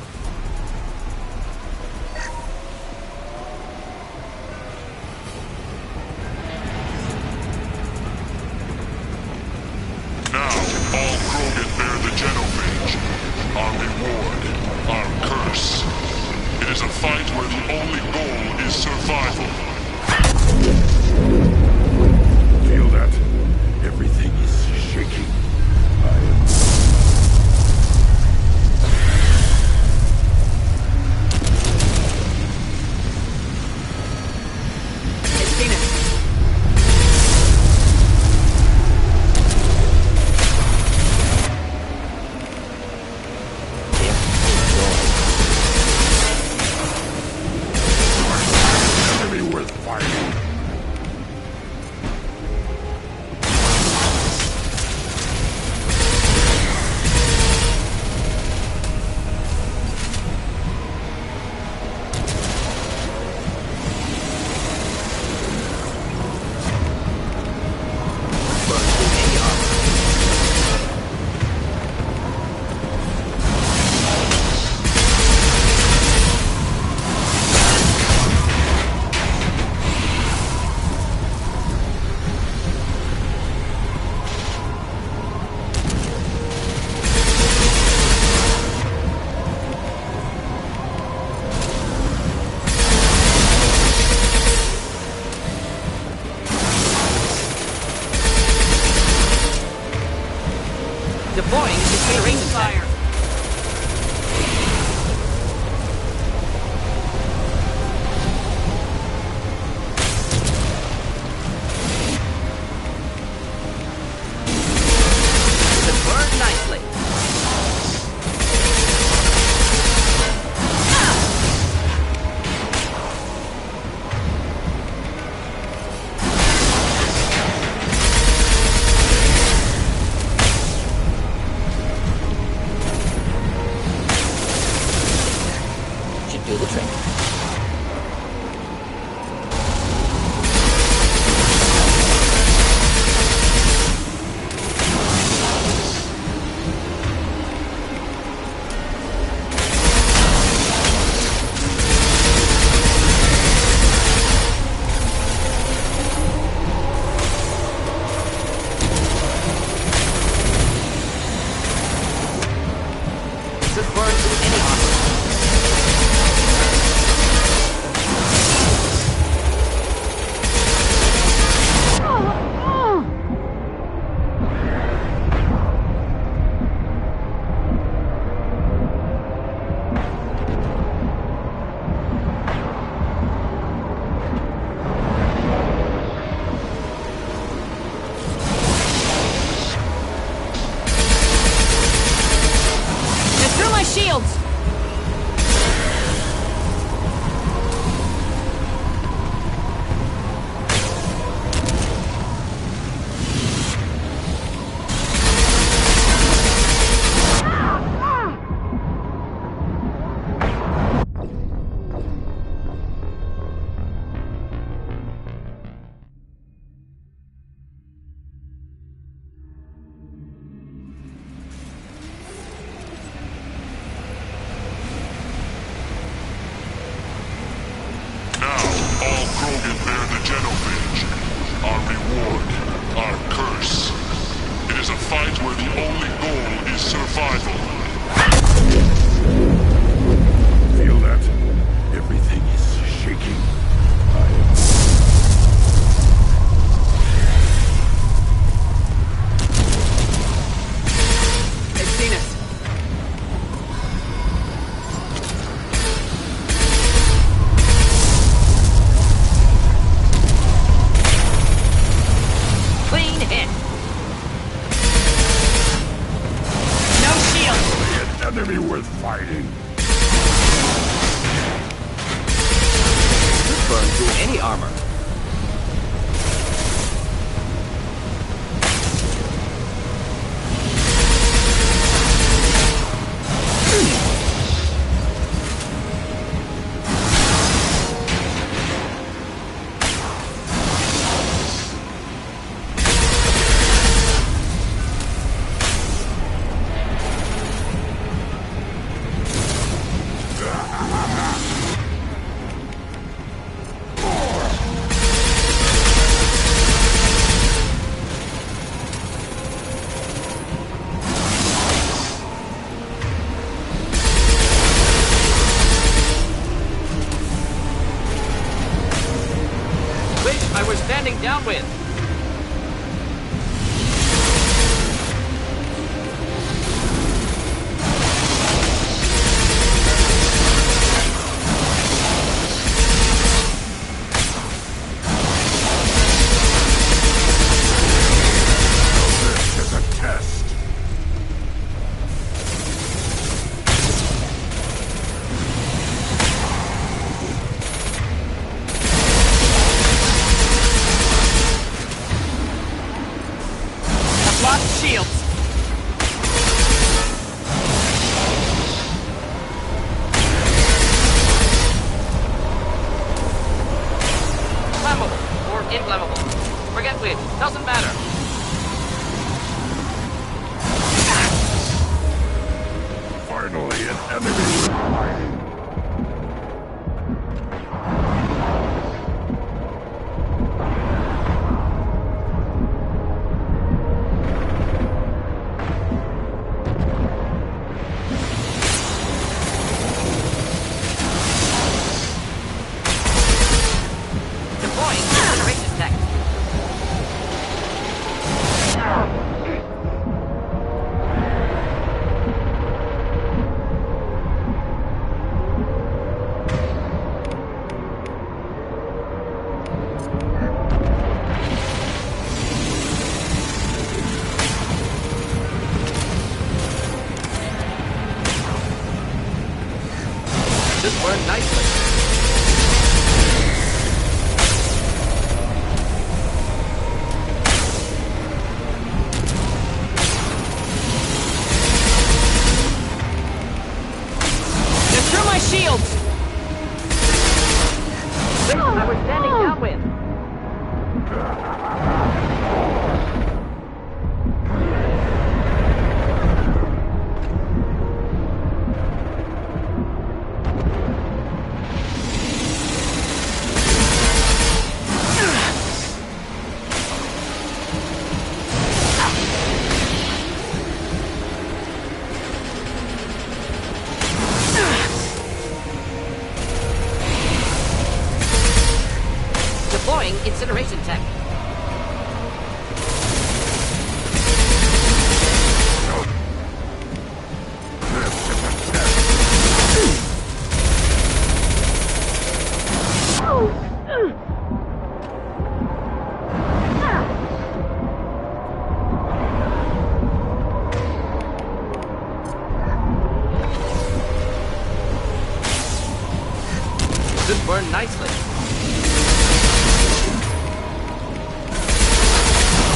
nicely.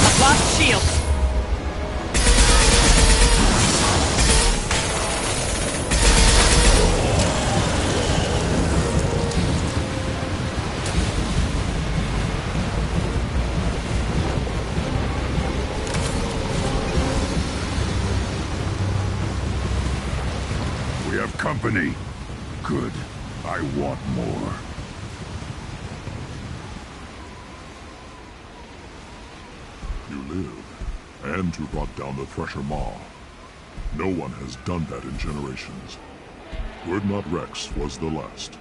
I've lost shields. We have company. Good. I want more. You live, and you brought down the Thresher Maw. No one has done that in generations. Urdnot Rex was the last.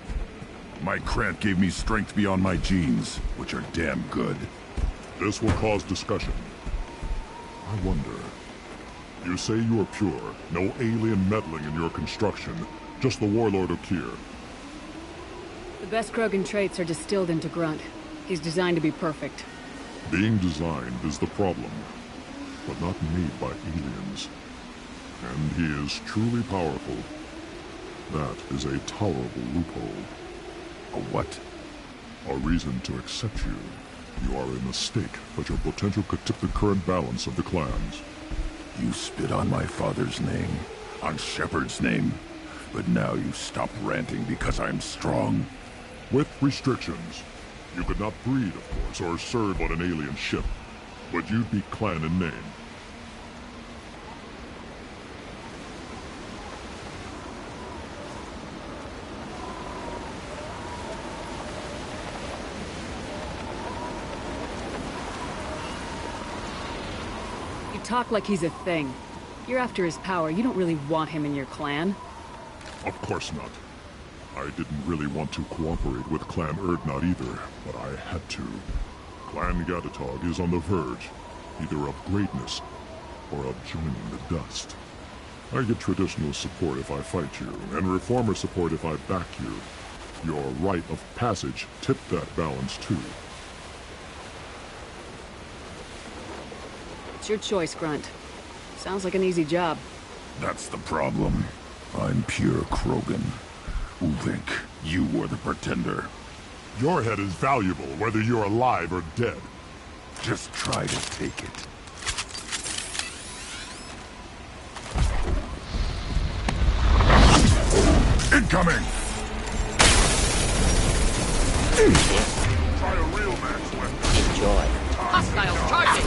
My Krant gave me strength beyond my genes, which are damn good. This will cause discussion. I wonder. You say you are pure, no alien meddling in your construction, just the Warlord Okier. The best Krogan traits are distilled into Grunt. He's designed to be perfect. Being designed is the problem, but not made by aliens. And he is truly powerful. That is a tolerable loophole. A what? A reason to accept you. You are a mistake, but your potential could tip the current balance of the clans. You spit on my father's name, on Shepard's name, but now you stop ranting because I'm strong. With restrictions. You could not breed, of course, or serve on an alien ship, but you'd be clan in name. You talk like he's a thing. You're after his power. You don't really want him in your clan. Of course not. I didn't really want to cooperate with Clan Urdnot either, but I had to. Clan Gatatog is on the verge, either of greatness or of joining the dust. I get traditional support if I fight you, and reformer support if I back you. Your rite of passage tipped that balance too. It's your choice, Grunt. Sounds like an easy job. That's the problem. I'm pure Krogan. Ulvink, you were the pretender. Your head is valuable, whether you're alive or dead. Just try to take it. Incoming! Try a real man's weapon. Enjoy. Hostiles charging!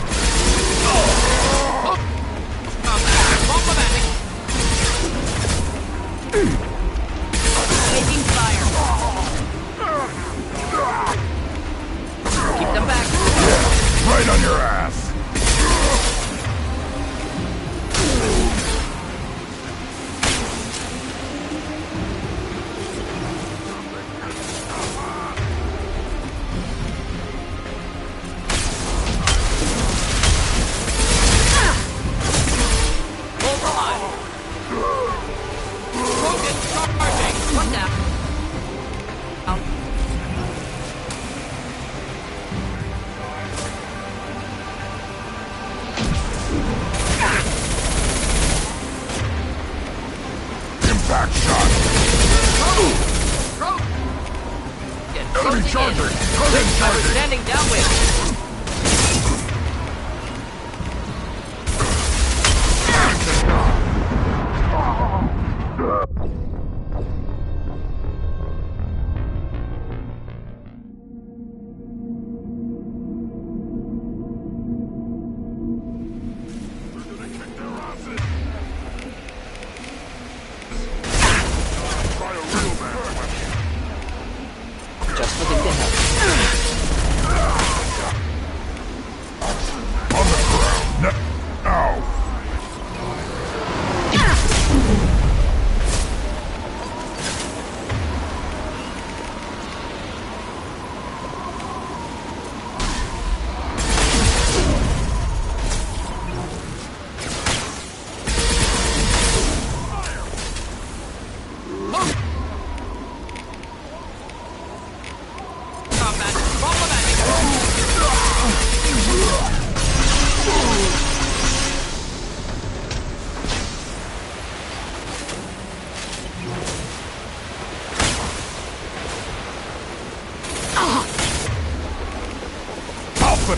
Oh! Combat! Combating! Taking fire! Keep them back! Right on your ass! Standing downwind! Just looking to help.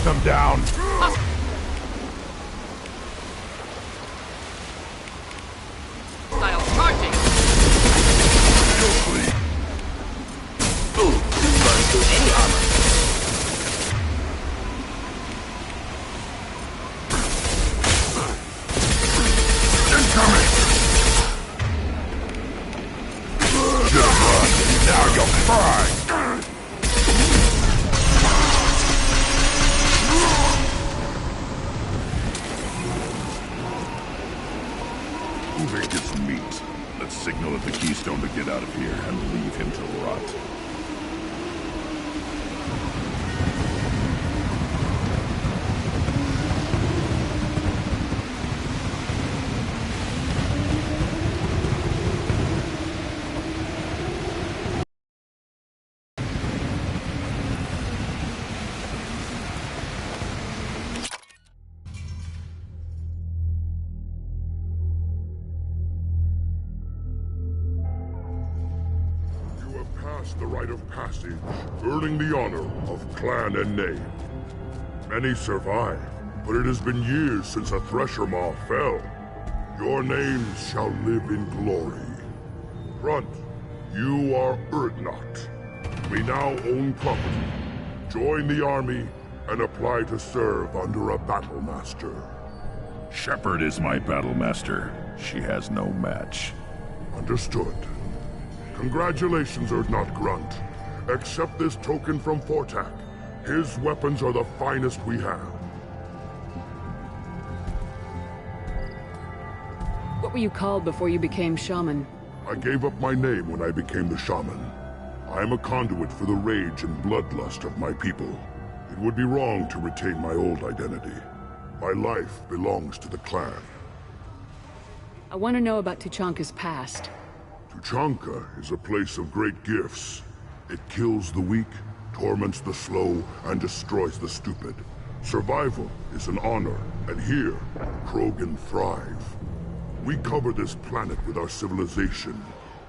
them down! Style charging! Ooh, burn through any armor. Incoming! Now you'll fry! Who think it's meat? Let's signal at the Keystone to get out of here and leave him to rot. The rite of passage, earning the honor of clan and name. Many survive, but it has been years since a Thresher Maw fell. Your names shall live in glory. Front, you are Urdnot. We now own property. Join the army and apply to serve under a battle master. Shepard is my battle master. She has no match. Understood. Congratulations, Urdnot Grunt. Accept this token from Fortak. His weapons are the finest we have. What were you called before you became shaman? I gave up my name when I became the shaman. I am a conduit for the rage and bloodlust of my people. It would be wrong to retain my old identity. My life belongs to the clan. I want to know about Tuchanka's past. Tuchanka is a place of great gifts. It kills the weak, torments the slow, and destroys the stupid. Survival is an honor, and here, Krogan thrive. We cover this planet with our civilization,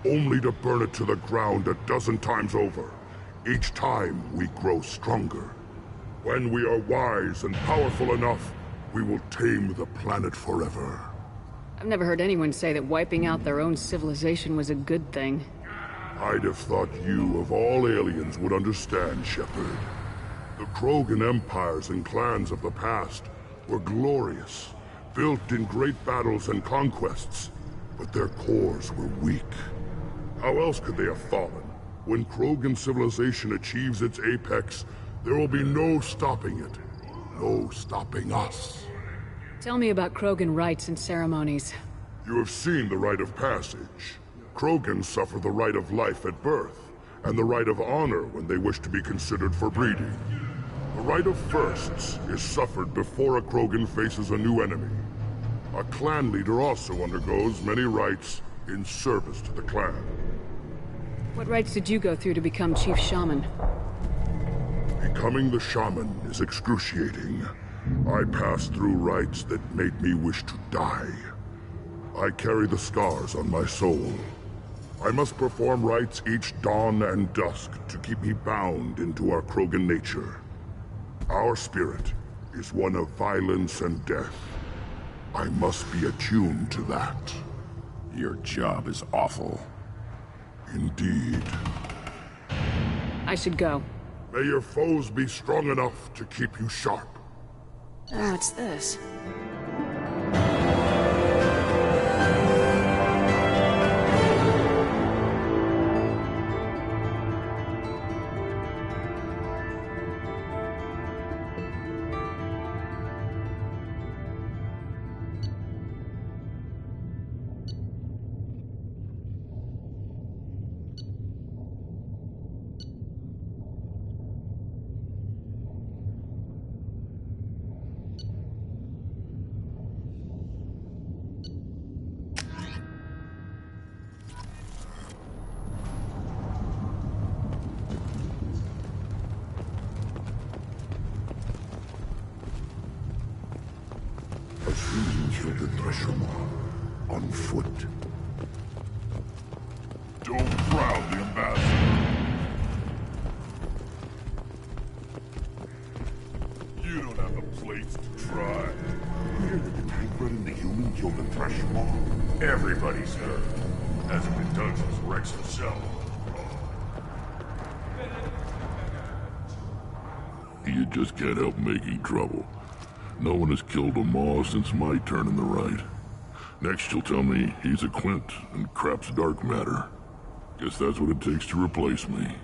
only to burn it to the ground 12 times over. Each time, we grow stronger. When we are wise and powerful enough, we will tame the planet forever. I've never heard anyone say that wiping out their own civilization was a good thing. I'd have thought you, of all aliens, would understand, Shepard. The Krogan empires and clans of the past were glorious, built in great battles and conquests, but their cores were weak. How else could they have fallen? When Krogan civilization achieves its apex, there will be no stopping it. No stopping us. Tell me about Krogan rites and ceremonies. You have seen the rite of passage. Krogans suffer the rite of life at birth, and the rite of honor when they wish to be considered for breeding. The rite of firsts is suffered before a Krogan faces a new enemy. A clan leader also undergoes many rites in service to the clan. What rites did you go through to become Chief Shaman? Becoming the shaman is excruciating. I passed through rites that made me wish to die. I carry the scars on my soul. I must perform rites each dawn and dusk to keep me bound into our Krogan nature. Our spirit is one of violence and death. I must be attuned to that. Your job is awful. Indeed. I should go. May your foes be strong enough to keep you sharp. Oh, what's this? The Thresher Maw, on foot. Don't crowd the ambassador. You don't least try. Hear that the tank-bred and the human killed the thresh maw? Everybody's heard. Hasn't been done since Rex himself. You just can't help making trouble. No one has killed a maw since my turn in the right. Next you'll tell me he's a Quint and crap's dark matter. Guess that's what it takes to replace me.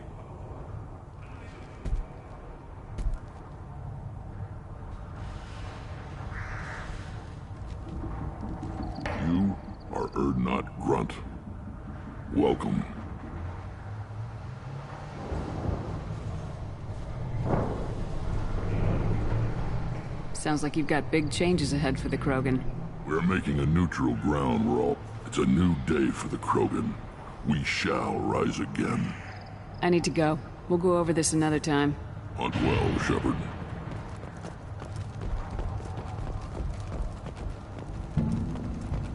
You are Urdnot Grunt. Welcome. Sounds like you've got big changes ahead for the Krogan. We're making a neutral ground roll. It's a new day for the Krogan. We shall rise again. I need to go. We'll go over this another time. Hunt well, Shepard.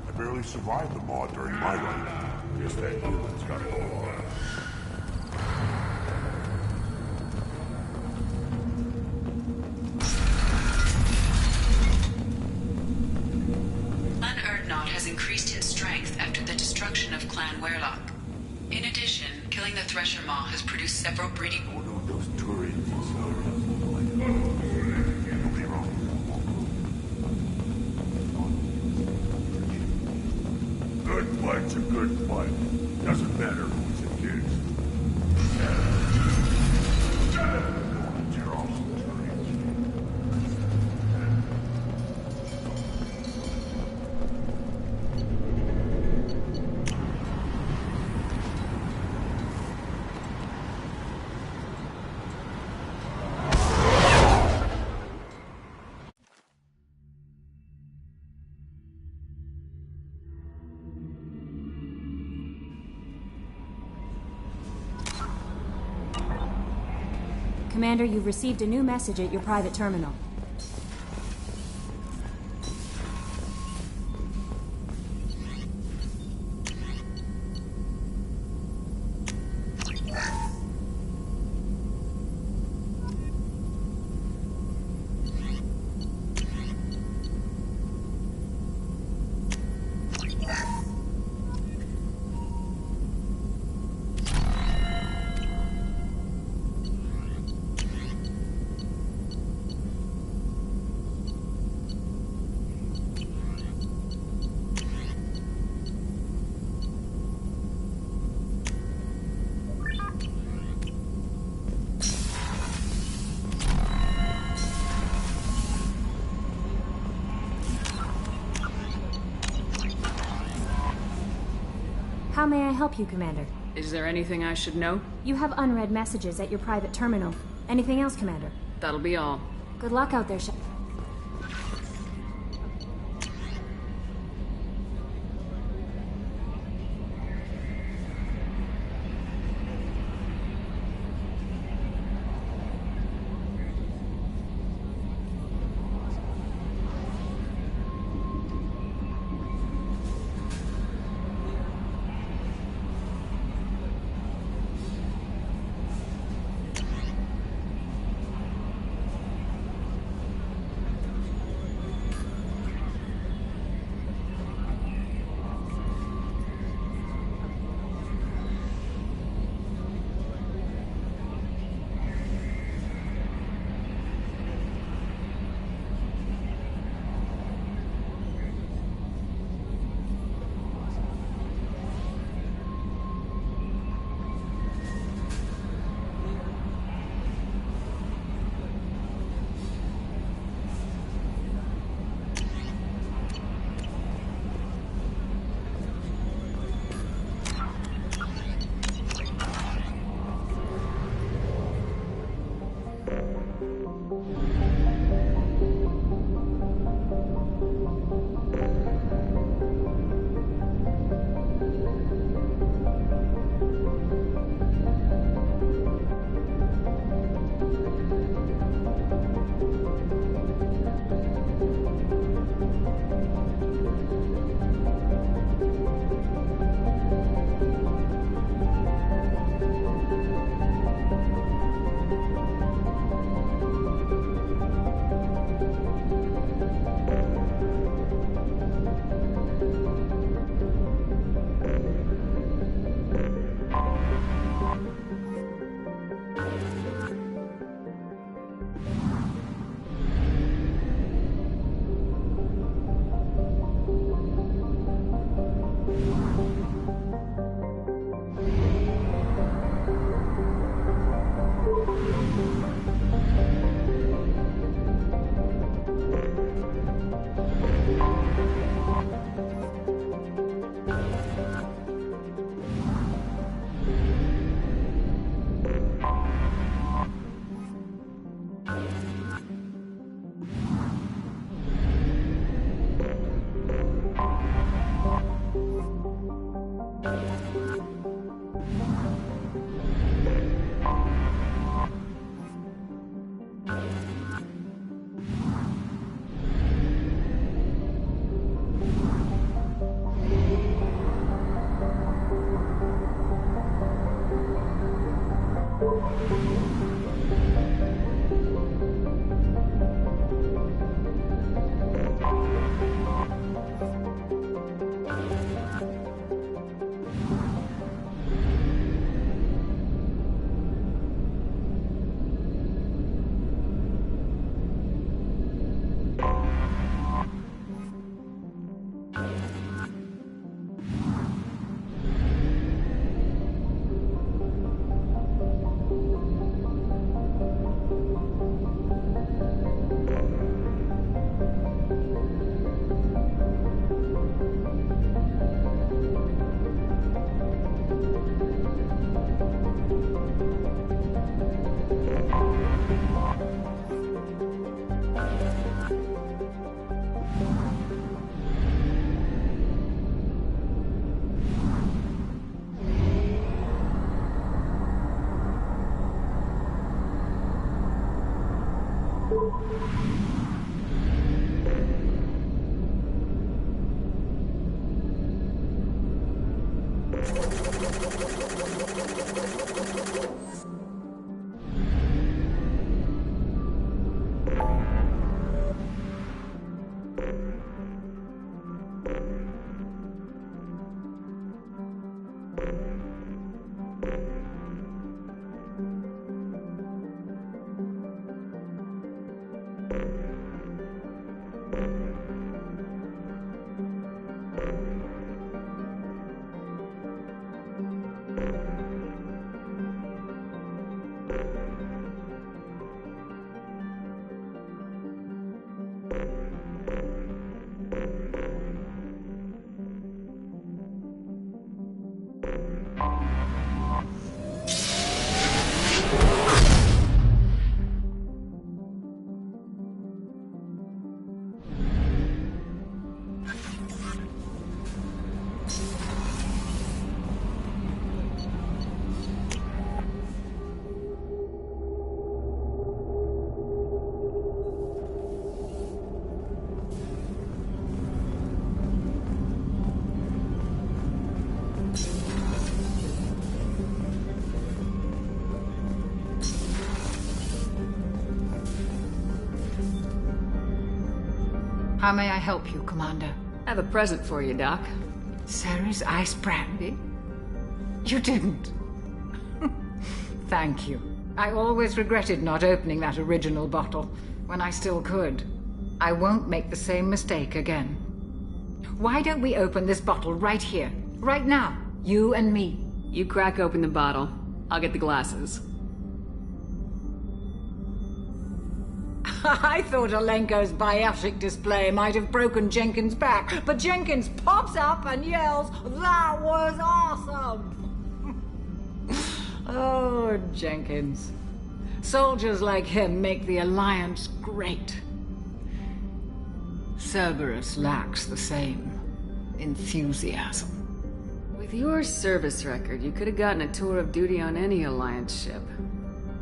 I barely survived the maw during my run. Guess that human's got it all on. Increased in strength after the destruction of Clan Werlock. In addition, killing the Thresher Maw has produced several breeding... Oh no, those turrets. Good fight's a good fight. Doesn't matter who's it is. Commander, you've received a new message at your private terminal. How may I help you, Commander? Is there anything I should know? You have unread messages at your private terminal. Anything else, Commander? That'll be all. Good luck out there, Shepard. How may I help you, Commander? I have a present for you, Doc. Sarah's ice brandy? You didn't. Thank you. I always regretted not opening that original bottle when I still could. I won't make the same mistake again. Why don't we open this bottle right here, right now? You and me. You crack open the bottle. I'll get the glasses. I thought Alenko's biotic display might have broken Jenkins' back, but Jenkins pops up and yells, "That was awesome!" Oh, Jenkins. Soldiers like him make the Alliance great. Cerberus lacks the same enthusiasm. With your service record, you could have gotten a tour of duty on any Alliance ship.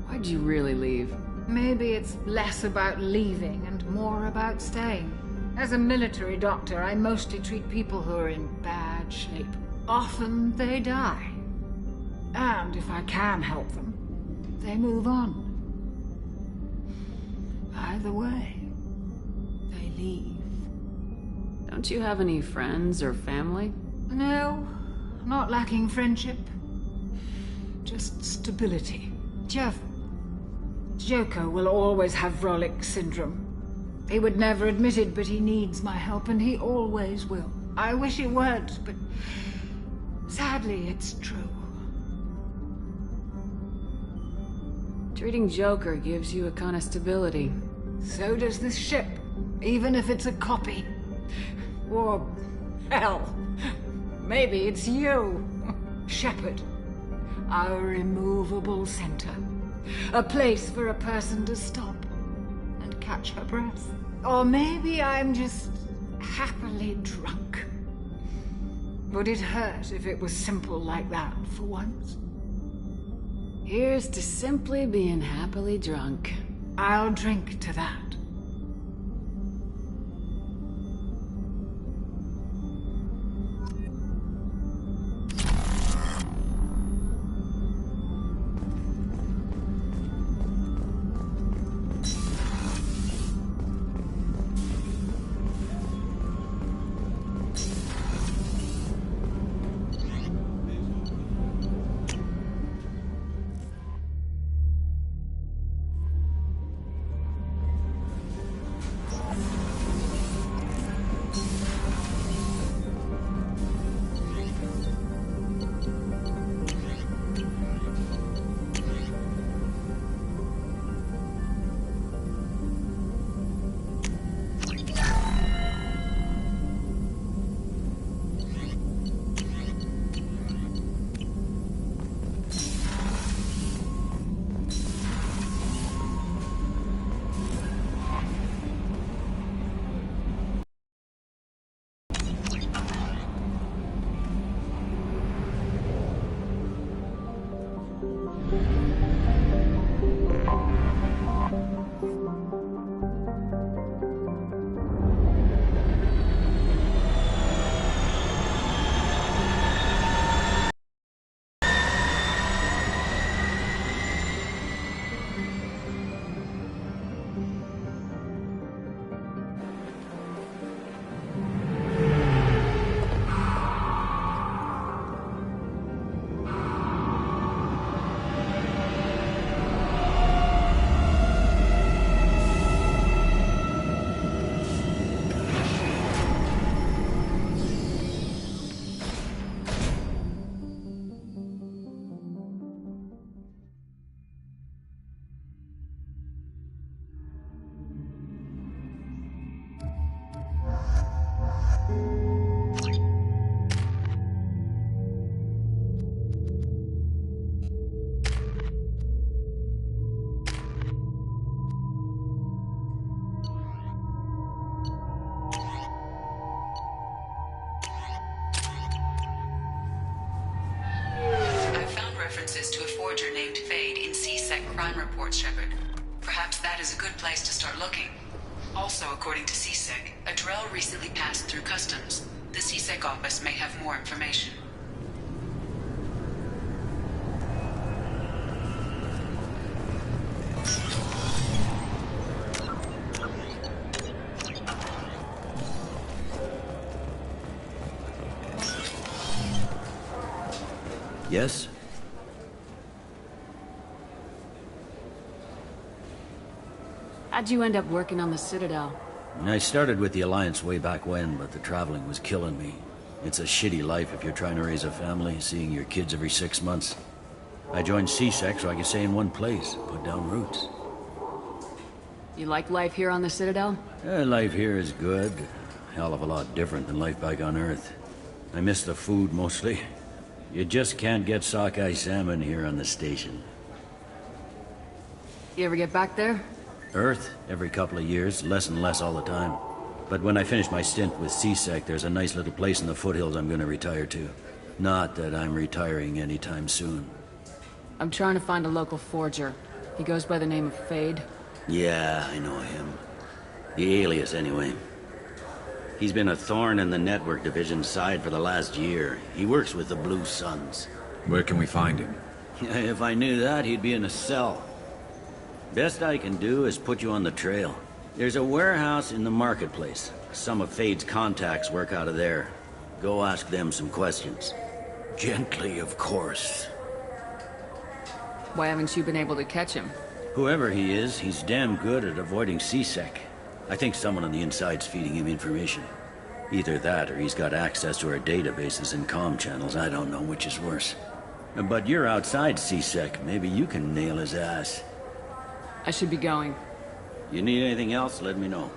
Why'd you really leave? Maybe it's less about leaving and more about staying. As a military doctor, I mostly treat people who are in bad shape. Often they die. And if I can help them, they move on. Either way, they leave. Don't you have any friends or family? No, not lacking friendship. Just stability. Jeff. Joko will always have Vrolic syndrome. He would never admit it, but he needs my help, and he always will. I wish it weren't, but sadly, it's true. Treating Joker gives you a kind of stability. So does this ship, even if it's a copy. Or, hell, maybe it's you, Shepard. Our immovable center. A place for a person to stop and catch her breath. Or maybe I'm just happily drunk. Would it hurt if it was simple like that for once? Here's to simply being happily drunk. I'll drink to that. references to a forger named Fade in CSEC crime reports, Shepard. Perhaps that is a good place to start looking. Also, according to CSEC, a Drell recently passed through customs. The CSEC office may have more information. Yes? How'd you end up working on the Citadel? I started with the Alliance way back when, but the traveling was killing me. It's a shitty life if you're trying to raise a family, seeing your kids every 6 months. I joined CSEC so I could stay in one place, put down roots. You like life here on the Citadel? Life here is good. Hell of a lot different than life back on Earth. I miss the food mostly. You just can't get sockeye salmon here on the station. You ever get back there? Earth, every couple of years, less and less all the time. But when I finish my stint with CSEC, there's a nice little place in the foothills I'm gonna retire to. Not that I'm retiring anytime soon. I'm trying to find a local forger. He goes by the name of Fade. Yeah, I know him. The alias, anyway. He's been a thorn in the network division's side for the last year. He works with the Blue Suns. Where can we find him? If I knew that, he'd be in a cell. Best I can do is put you on the trail. There's a warehouse in the marketplace. Some of Fade's contacts work out of there. Go ask them some questions. Gently, of course. Why haven't you been able to catch him? Whoever he is, he's damn good at avoiding CSEC. I think someone on the inside's feeding him information. Either that, or he's got access to our databases and comm channels. I don't know which is worse. But you're outside CSEC. Maybe you can nail his ass. I should be going. You need anything else, let me know.